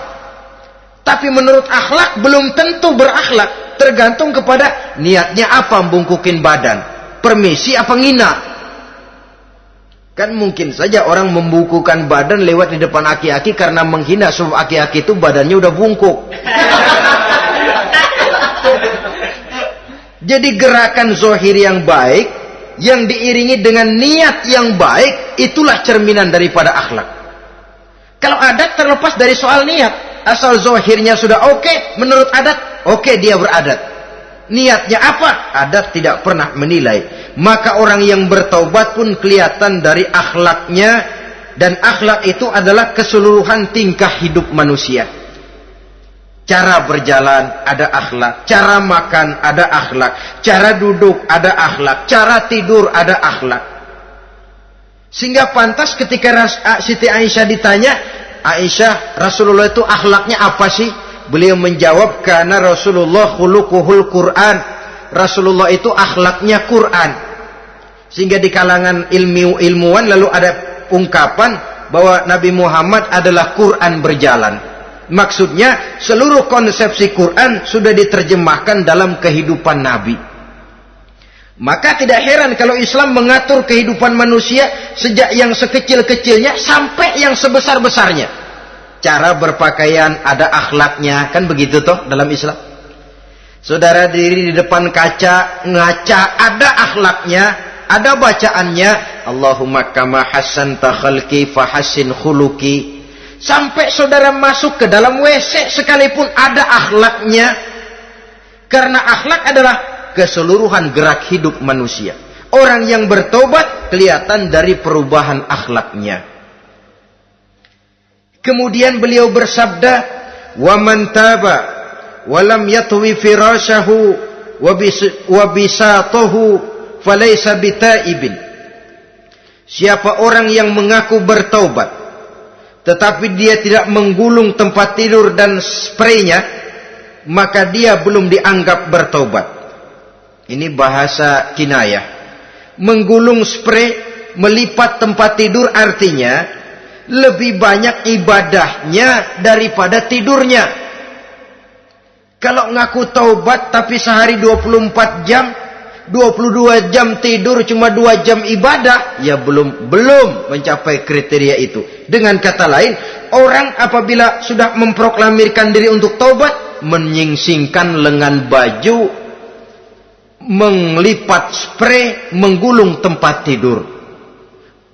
Tapi menurut akhlak belum tentu berakhlak. Tergantung kepada niatnya apa membungkukin badan. Permisi apa ngina. Kan mungkin saja orang membungkukan badan lewat di depan aki-aki karena menghina sebab aki-aki itu badannya udah bungkuk. Jadi gerakan zohir yang baik yang diiringi dengan niat yang baik itulah cerminan daripada akhlak. Kalau adat terlepas dari soal niat, asal zohirnya sudah oke, menurut adat oke, dia beradat. Niatnya apa? Adat tidak pernah menilai. Maka orang yang bertaubat pun kelihatan dari akhlaknya, dan akhlak itu adalah keseluruhan tingkah hidup manusia. Cara berjalan ada akhlak, cara makan ada akhlak, cara duduk ada akhlak, cara tidur ada akhlak. Sehingga pantas ketika Siti Aisyah ditanya, Aisyah, Rasulullah itu akhlaknya apa sih? Beliau menjawab, karena Rasulullah khuluquhul Quran. Rasulullah itu akhlaknya Quran. Sehingga di kalangan ilmuwan lalu ada ungkapan bahwa Nabi Muhammad adalah Quran berjalan. Maksudnya seluruh konsepsi Quran sudah diterjemahkan dalam kehidupan Nabi. Maka tidak heran kalau Islam mengatur kehidupan manusia sejak yang sekecil-kecilnya sampai yang sebesar-besarnya. Cara berpakaian ada akhlaknya, kan begitu toh dalam Islam. Saudara diri di depan kaca, ngaca, ada akhlaknya, ada bacaannya. Allahumma kama hassanta khalqi fahassin khuluqi. Sampai saudara masuk ke dalam WC sekalipun ada akhlaknya. Karena akhlak adalah keseluruhan gerak hidup manusia. Orang yang bertobat kelihatan dari perubahan akhlaknya. Kemudian beliau bersabda, "Wa man taba wa lam yatwi firashahu wa bisatahu falaysa bitaibin." Siapa orang yang mengaku bertaubat tetapi dia tidak menggulung tempat tidur dan spraynya, maka dia belum dianggap bertaubat. Ini bahasa kinayah. Menggulung spray, melipat tempat tidur artinya lebih banyak ibadahnya daripada tidurnya. Kalau ngaku taubat tapi sehari 24 jam, 22 jam tidur, cuma 2 jam ibadah, ya belum mencapai kriteria itu. Dengan kata lain, orang apabila sudah memproklamirkan diri untuk taubat, menyingsingkan lengan baju, melipat spray, menggulung tempat tidur.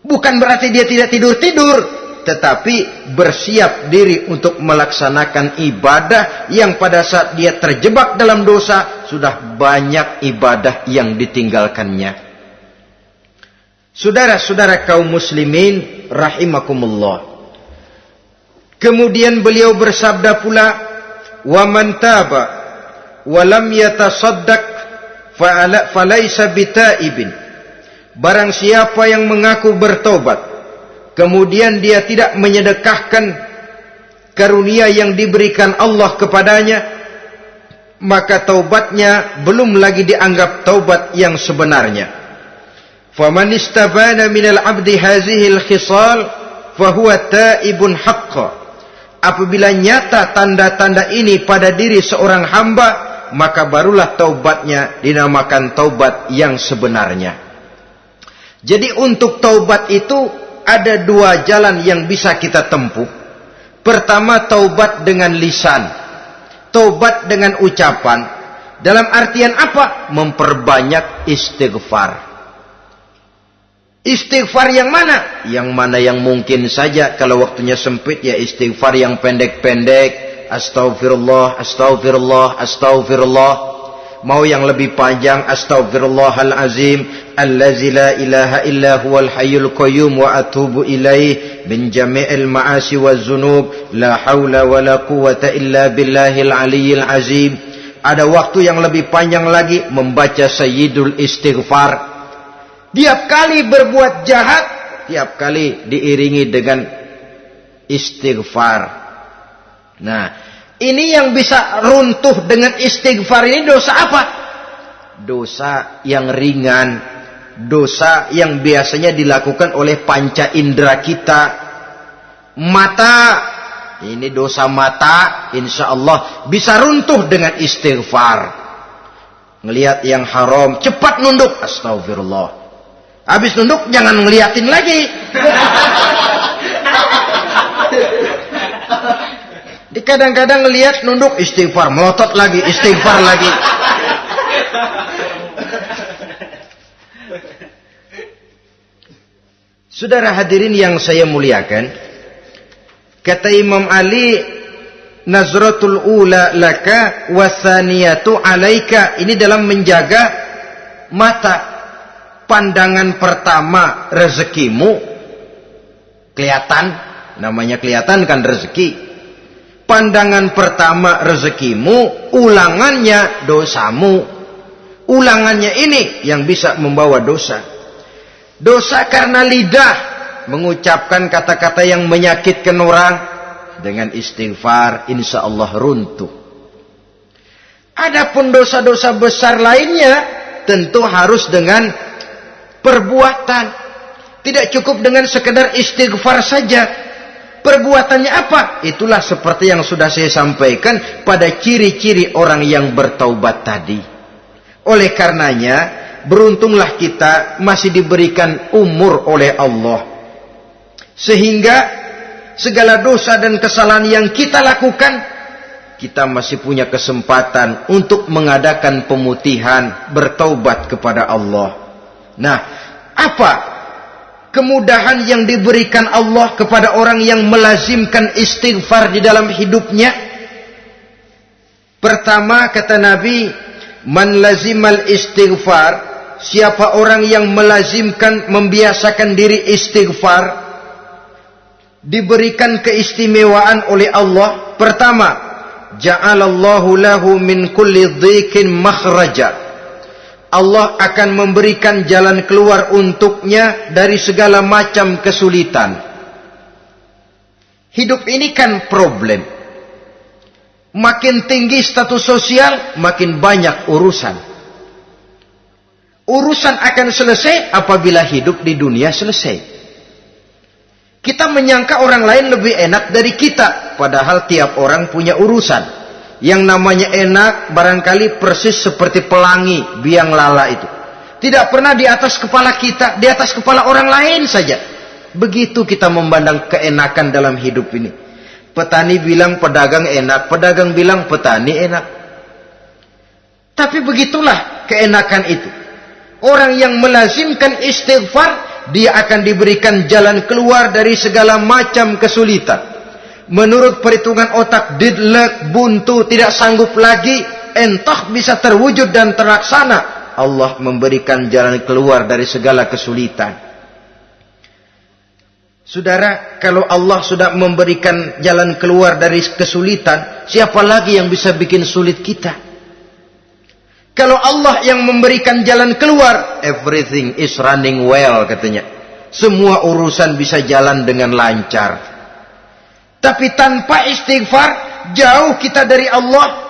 Bukan berarti dia tidak tidur-tidur, tetapi bersiap diri untuk melaksanakan ibadah yang pada saat dia terjebak dalam dosa, sudah banyak ibadah yang ditinggalkannya. Saudara-saudara kaum muslimin rahimakumullah. Kemudian beliau bersabda pula, "Wa man taba wa lam yatasaddaq falaysa bitaibin." Barang siapa yang mengaku bertobat, kemudian dia tidak menyedekahkan karunia yang diberikan Allah kepadanya, maka taubatnya belum lagi dianggap taubat yang sebenarnya. Faman istabana minal abdi hazihil khisal fahuwa taibun haqqa. Apabila nyata tanda-tanda ini pada diri seorang hamba, maka barulah taubatnya dinamakan taubat yang sebenarnya. Jadi untuk taubat itu ada 2 jalan yang bisa kita tempuh. Pertama, taubat dengan lisan, taubat dengan ucapan. Dalam artian apa? Memperbanyak istighfar. Istighfar yang mana? Yang mana yang mungkin saja. Kalau waktunya sempit, ya istighfar yang pendek-pendek. Astaghfirullah, astaghfirullah, astaghfirullah. Mau yang lebih panjang, astaghfirullahalazim allazi la ilaha illa huwal hayyul qayyum wa atubu ilaih min jami'il ma'asi waz zunub la haula wala quwwata illa billahil aliyyil azim. Ada waktu yang lebih panjang lagi membaca sayyidul istighfar. Tiap kali berbuat jahat, tiap kali diiringi dengan istighfar. Nah, ini yang bisa runtuh dengan istighfar ini dosa apa? Dosa yang ringan, dosa yang biasanya dilakukan oleh panca indera kita. Mata ini dosa mata, insya Allah bisa runtuh dengan istighfar. Ngelihat yang haram, cepat nunduk, astagfirullah. Habis nunduk, jangan ngeliatin lagi. Kadang-kadang ngelihat nunduk, istighfar, melotot lagi, istighfar lagi. Saudara hadirin yang saya muliakan, kata Imam Ali, nazratul ula laka wasaniyatu alaika. Ini dalam menjaga mata. Pandangan pertama rezekimu kelihatan, namanya kelihatan kan rezeki. Pandangan pertama rezekimu, ulangannya dosamu. Ulangannya ini yang bisa membawa dosa. Dosa karena lidah, mengucapkan kata-kata yang menyakitkan orang. Dengan istighfar, insya Allah runtuh. Adapun dosa-dosa besar lainnya, tentu harus dengan perbuatan. Tidak cukup dengan sekedar istighfar saja. Perbuatannya apa? Itulah seperti yang sudah saya sampaikan pada ciri-ciri orang yang bertaubat tadi. Oleh karenanya, beruntunglah kita masih diberikan umur oleh Allah. Sehingga segala dosa dan kesalahan yang kita lakukan, kita masih punya kesempatan untuk mengadakan pemutihan, bertaubat kepada Allah. Nah, apa kemudahan yang diberikan Allah kepada orang yang melazimkan istighfar di dalam hidupnya? Pertama, kata Nabi, man lazimal istighfar, siapa orang yang melazimkan, membiasakan diri istighfar, diberikan keistimewaan oleh Allah. Pertama, ja'alallahu lahu min kulli dhikin makhraja. Allah akan memberikan jalan keluar untuknya dari segala macam kesulitan. Hidup ini kan problem. Makin tinggi status sosial, makin banyak urusan. Urusan akan selesai apabila hidup di dunia selesai. Kita menyangka orang lain lebih enak dari kita, padahal tiap orang punya urusan. Yang namanya enak barangkali persis seperti pelangi biang lala itu. Tidak pernah di atas kepala kita, di atas kepala orang lain saja. Begitu kita memandang keenakan dalam hidup ini. Petani bilang pedagang enak, pedagang bilang petani enak. Tapi begitulah keenakan itu. Orang yang melazimkan istighfar, dia akan diberikan jalan keluar dari segala macam kesulitan. Menurut perhitungan otak, deadlock, buntu, tidak sanggup lagi, entah bisa terwujud dan terlaksana. Allah memberikan jalan keluar dari segala kesulitan. Saudara, kalau Allah sudah memberikan jalan keluar dari kesulitan, siapa lagi yang bisa bikin sulit kita? Kalau Allah yang memberikan jalan keluar, everything is running well katanya. Semua urusan bisa jalan dengan lancar. Tapi tanpa istighfar, jauh kita dari Allah.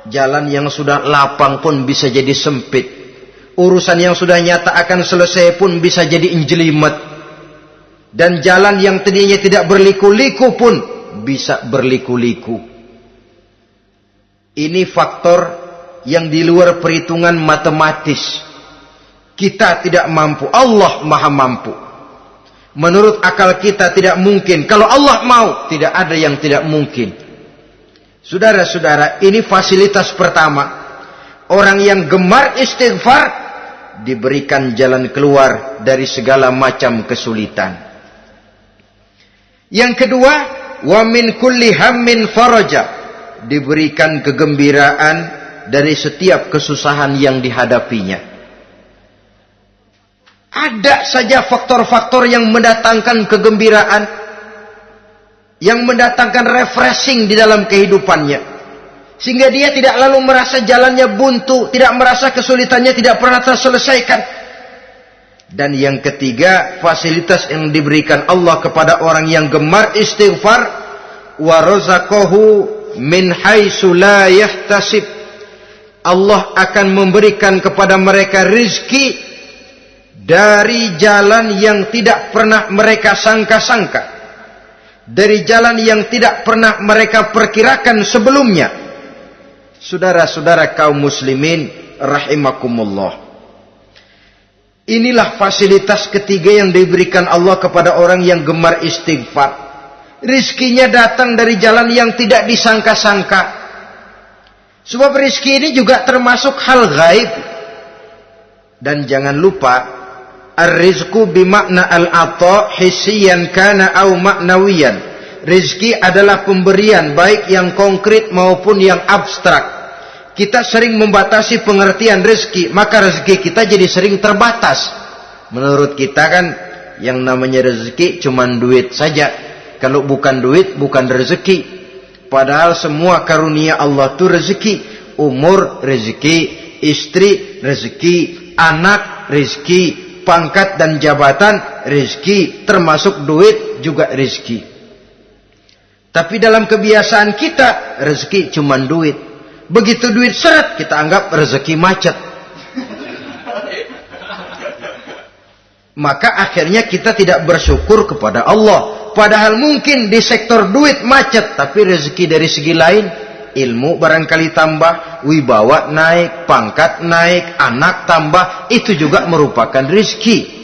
Jalan yang sudah lapang pun bisa jadi sempit. Urusan yang sudah nyata akan selesai pun bisa jadi injelimet. Dan jalan yang tadinya tidak berliku-liku pun bisa berliku-liku. Ini faktor yang di luar perhitungan matematis. Kita tidak mampu, Allah maha mampu. Menurut akal kita tidak mungkin. Kalau Allah mau, tidak ada yang tidak mungkin. Saudara-saudara, ini fasilitas pertama. Orang yang gemar istighfar diberikan jalan keluar dari segala macam kesulitan. Yang kedua, wa min kulli hammin faraja, diberikan kegembiraan dari setiap kesusahan yang dihadapinya. Ada saja faktor-faktor yang mendatangkan kegembiraan, yang mendatangkan refreshing di dalam kehidupannya, sehingga dia tidak lalu merasa jalannya buntu, tidak merasa kesulitannya tidak pernah terselesaikan. Dan yang ketiga, fasilitas yang diberikan Allah kepada orang yang gemar istighfar, wa razaqahu min haitsu la yahtasib. Allah akan memberikan kepada mereka rizki dari jalan yang tidak pernah mereka sangka-sangka. dari jalan yang tidak pernah mereka perkirakan sebelumnya. Saudara-saudara kaum muslimin rahimakumullah. Inilah fasilitas ketiga yang diberikan Allah kepada orang yang gemar istighfar. Rizkinya datang dari jalan yang tidak disangka-sangka. Sebab rizki ini juga termasuk hal gaib. Dan jangan lupa, ar-rizqu bimakna al-ata hissiyan kana au ma'nawiyan. Rizki adalah pemberian baik yang konkret maupun yang abstrak. Kita sering membatasi pengertian rizki, maka rezeki kita jadi sering terbatas. Menurut kita kan yang namanya rezeki cuman duit saja. Kalau bukan duit bukan rezeki. Padahal semua karunia Allah itu rezeki. Umur rezeki, istri rezeki, anak rezeki, pangkat dan jabatan rezeki, termasuk duit juga rezeki. Tapi dalam kebiasaan kita rezeki cuma duit. Begitu duit seret kita anggap rezeki macet. Maka akhirnya kita tidak bersyukur kepada Allah. Padahal mungkin di sektor duit macet, tapi rezeki dari segi lain, ilmu barangkali tambah, wibawa naik, pangkat naik, anak tambah, itu juga merupakan rezeki.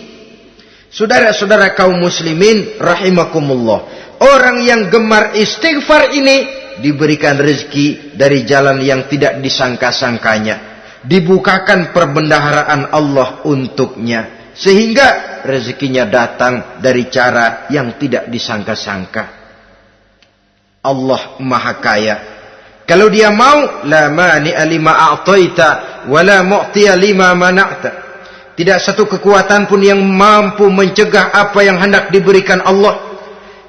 Saudara-saudara kaum muslimin rahimakumullah. Orang yang gemar istighfar ini diberikan rezeki dari jalan yang tidak disangka-sangkanya. Dibukakan perbendaharaan Allah untuknya. Sehingga rezekinya datang dari cara yang tidak disangka-sangka. Allah Maha Kaya. Kalau dia mau, la mani'a lima a'taita wa la mu'tiya lima mana'ta. Tidak satu kekuatan pun yang mampu mencegah apa yang hendak diberikan Allah.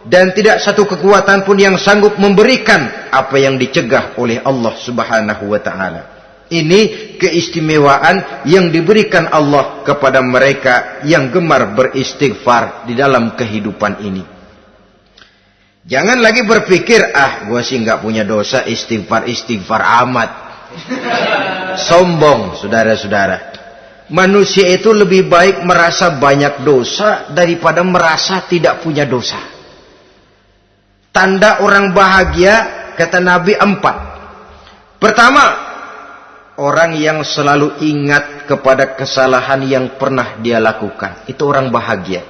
Dan tidak satu kekuatan pun yang sanggup memberikan apa yang dicegah oleh Allah Subhanahu wa ta'ala. Ini keistimewaan yang diberikan Allah kepada mereka yang gemar beristighfar di dalam kehidupan ini. Jangan lagi berpikir, gue sih nggak punya dosa, istighfar amat. Sombong, saudara-saudara. Manusia itu lebih baik merasa banyak dosa daripada merasa tidak punya dosa. Tanda orang bahagia, kata Nabi 4. Pertama, orang yang selalu ingat kepada kesalahan yang pernah dia lakukan. Itu orang bahagia.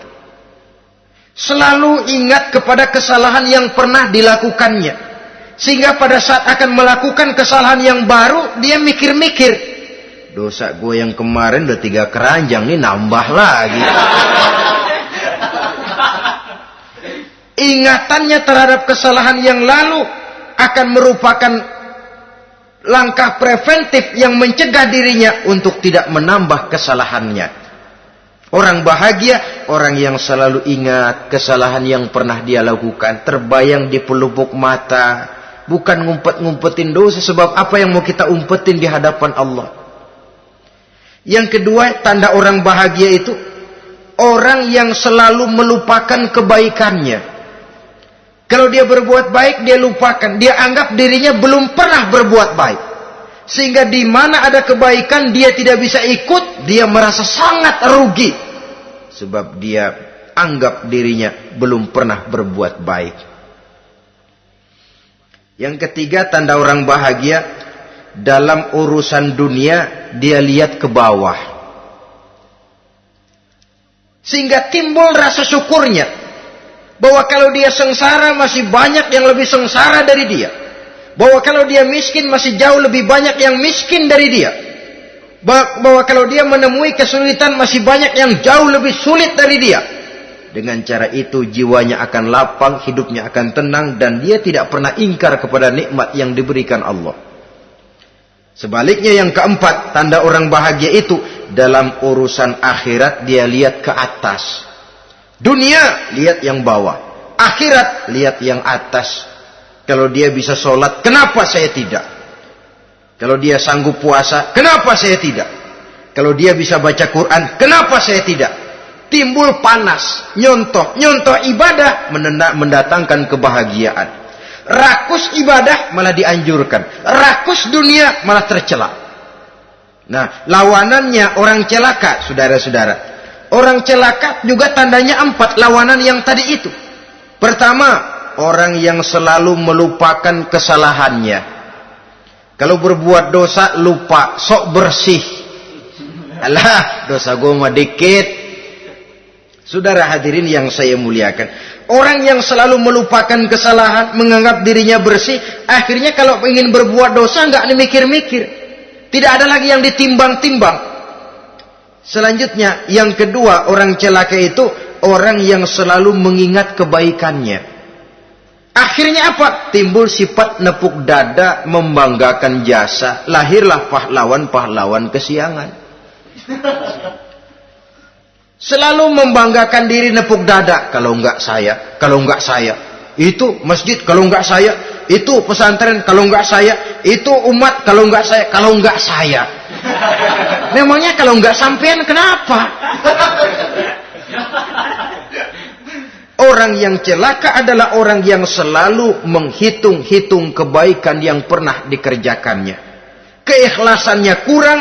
Selalu ingat kepada kesalahan yang pernah dilakukannya. Sehingga pada saat akan melakukan kesalahan yang baru, dia mikir-mikir. Dosa gue yang kemarin udah 3 keranjang, nih nambah lagi. Ingatannya terhadap kesalahan yang lalu akan merupakan langkah preventif yang mencegah dirinya untuk tidak menambah kesalahannya. Orang bahagia, orang yang selalu ingat kesalahan yang pernah dia lakukan, terbayang di pelupuk mata, bukan ngumpet-ngumpetin dosa. Sebab apa yang mau kita umpetin di hadapan Allah? Yang kedua, tanda orang bahagia itu orang yang selalu melupakan kebaikannya. Kalau dia berbuat baik, dia lupakan. Dia anggap dirinya belum pernah berbuat baik. Sehingga di mana ada kebaikan, dia tidak bisa ikut. Dia merasa sangat rugi. Sebab dia anggap dirinya belum pernah berbuat baik. Yang ketiga, tanda orang bahagia. Dalam urusan dunia, dia lihat ke bawah. Sehingga timbul rasa syukurnya. Bahwa kalau dia sengsara masih banyak yang lebih sengsara dari dia. Bahwa kalau dia miskin masih jauh lebih banyak yang miskin dari dia. Bahwa kalau dia menemui kesulitan masih banyak yang jauh lebih sulit dari dia. Dengan cara itu jiwanya akan lapang, hidupnya akan tenang, dan dia tidak pernah ingkar kepada nikmat yang diberikan Allah. Sebaliknya yang keempat, tanda orang bahagia itu dalam urusan akhirat dia lihat ke atas. Dunia, lihat yang bawah. Akhirat, lihat yang atas. Kalau dia bisa sholat, kenapa saya tidak? Kalau dia sanggup puasa, kenapa saya tidak? Kalau dia bisa baca Quran, kenapa saya tidak? Timbul panas, nyontoh ibadah mendatangkan kebahagiaan. Rakus ibadah malah dianjurkan. Rakus dunia malah tercela. Nah, lawanannya orang celaka, saudara-saudara. Orang celaka juga tandanya 4 lawanan yang tadi itu. Pertama, orang yang selalu melupakan kesalahannya. Kalau berbuat dosa lupa, sok bersih. Alah, dosa gue mah dikit. Saudara hadirin yang saya muliakan, orang yang selalu melupakan kesalahan, menganggap dirinya bersih, akhirnya kalau ingin berbuat dosa nggak mikir-mikir. Tidak ada lagi yang ditimbang-timbang. Selanjutnya, yang kedua, orang celaka itu orang yang selalu mengingat kebaikannya. Akhirnya apa? Timbul sifat nepuk dada, membanggakan jasa. Lahirlah pahlawan-pahlawan kesiangan. Selalu membanggakan diri, nepuk dada. Kalau enggak saya, kalau enggak saya. Itu masjid, kalau enggak saya. Itu pesantren, kalau enggak saya. Itu umat, kalau enggak saya. Kalau enggak saya. Memangnya kalau enggak sampean kenapa? Orang yang celaka adalah orang yang selalu menghitung-hitung kebaikan yang pernah dikerjakannya. Keikhlasannya kurang,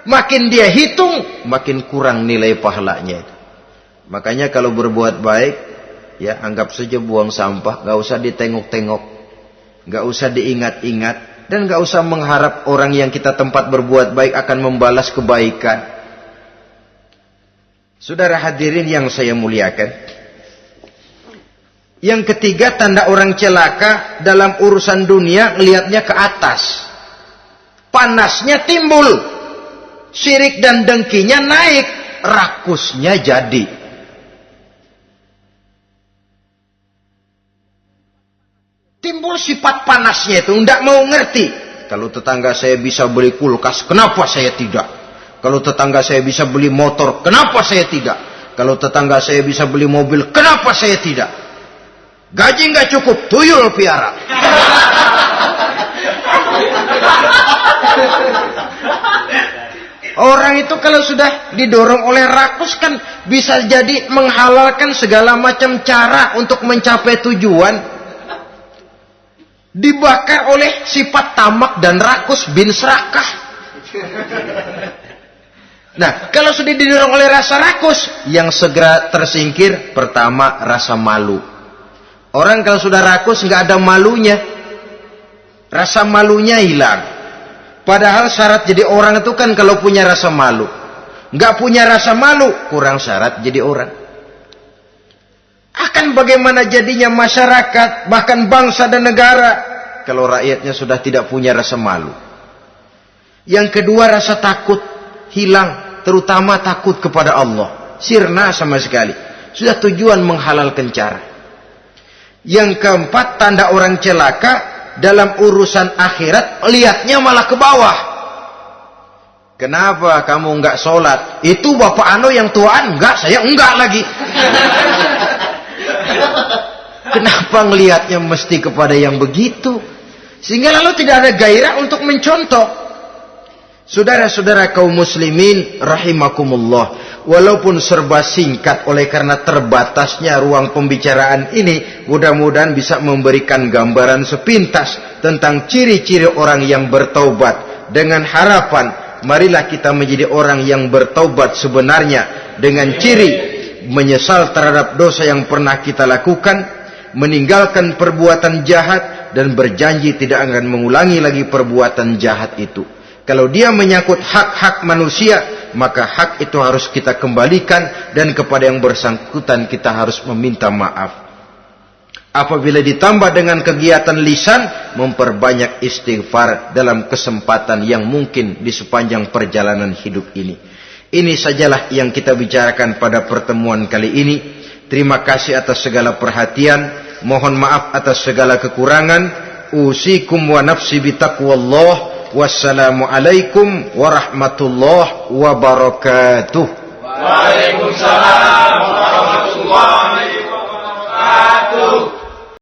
makin dia hitung, makin kurang nilai pahalanya. Makanya kalau berbuat baik, ya anggap saja buang sampah, gak usah ditengok-tengok, gak usah diingat-ingat. Dan gak usah mengharap orang yang kita tempat berbuat baik akan membalas kebaikan. Saudara hadirin yang saya muliakan, yang ketiga tanda orang celaka dalam urusan dunia, ngelihatnya ke atas. Panasnya timbul, syirik dan dengkinya naik, rakusnya jadi. Timbul sifat panasnya itu, tidak mau ngerti. Kalau tetangga saya bisa beli kulkas, kenapa saya tidak? Kalau tetangga saya bisa beli motor, kenapa saya tidak? Kalau tetangga saya bisa beli mobil, kenapa saya tidak? Gaji nggak cukup, tuyul piara. Orang itu kalau sudah didorong oleh rakus kan bisa jadi menghalalkan segala macam cara untuk mencapai tujuan. Dibakar oleh sifat tamak dan rakus bin serakah. Nah, kalau sudah didorong oleh rasa rakus, yang segera tersingkir pertama rasa malu. Orang kalau sudah rakus nggak ada malunya, rasa malunya hilang. Padahal syarat jadi orang itu kan kalau punya rasa malu. Nggak punya rasa malu, kurang syarat jadi orang. Akan bagaimana jadinya masyarakat, bahkan bangsa dan negara, kalau rakyatnya sudah tidak punya rasa malu. Yang kedua, rasa takut hilang, terutama takut kepada Allah. Sirna sama sekali. Sudah tujuan menghalalkan cara. Yang keempat, tanda orang celaka dalam urusan akhirat, lihatnya malah ke bawah. Kenapa kamu enggak sholat? Itu bapak anu yang tuaan, enggak, saya enggak lagi. Kenapa ngelihatnya mesti kepada yang begitu? Sehingga lalu tidak ada gairah untuk mencontoh. Saudara-saudara kaum muslimin rahimakumullah, walaupun serba singkat oleh karena terbatasnya ruang pembicaraan ini, mudah-mudahan bisa memberikan gambaran sepintas tentang ciri-ciri orang yang bertaubat. Dengan harapan, marilah kita menjadi orang yang bertaubat sebenarnya dengan ciri menyesal terhadap dosa yang pernah kita lakukan, meninggalkan perbuatan jahat, dan berjanji tidak akan mengulangi lagi perbuatan jahat itu. Kalau dia menyangkut hak-hak manusia, maka hak itu harus kita kembalikan, dan kepada yang bersangkutan kita harus meminta maaf. Apabila ditambah dengan kegiatan lisan, memperbanyak istighfar dalam kesempatan yang mungkin di sepanjang perjalanan hidup ini. Ini sajalah yang kita bicarakan pada pertemuan kali ini. Terima kasih atas segala perhatian. Mohon maaf atas segala kekurangan. Usikum wa nafsi bitaqwallah. Wassalamualaikum warahmatullahi wabarakatuh. Waalaikumsalam.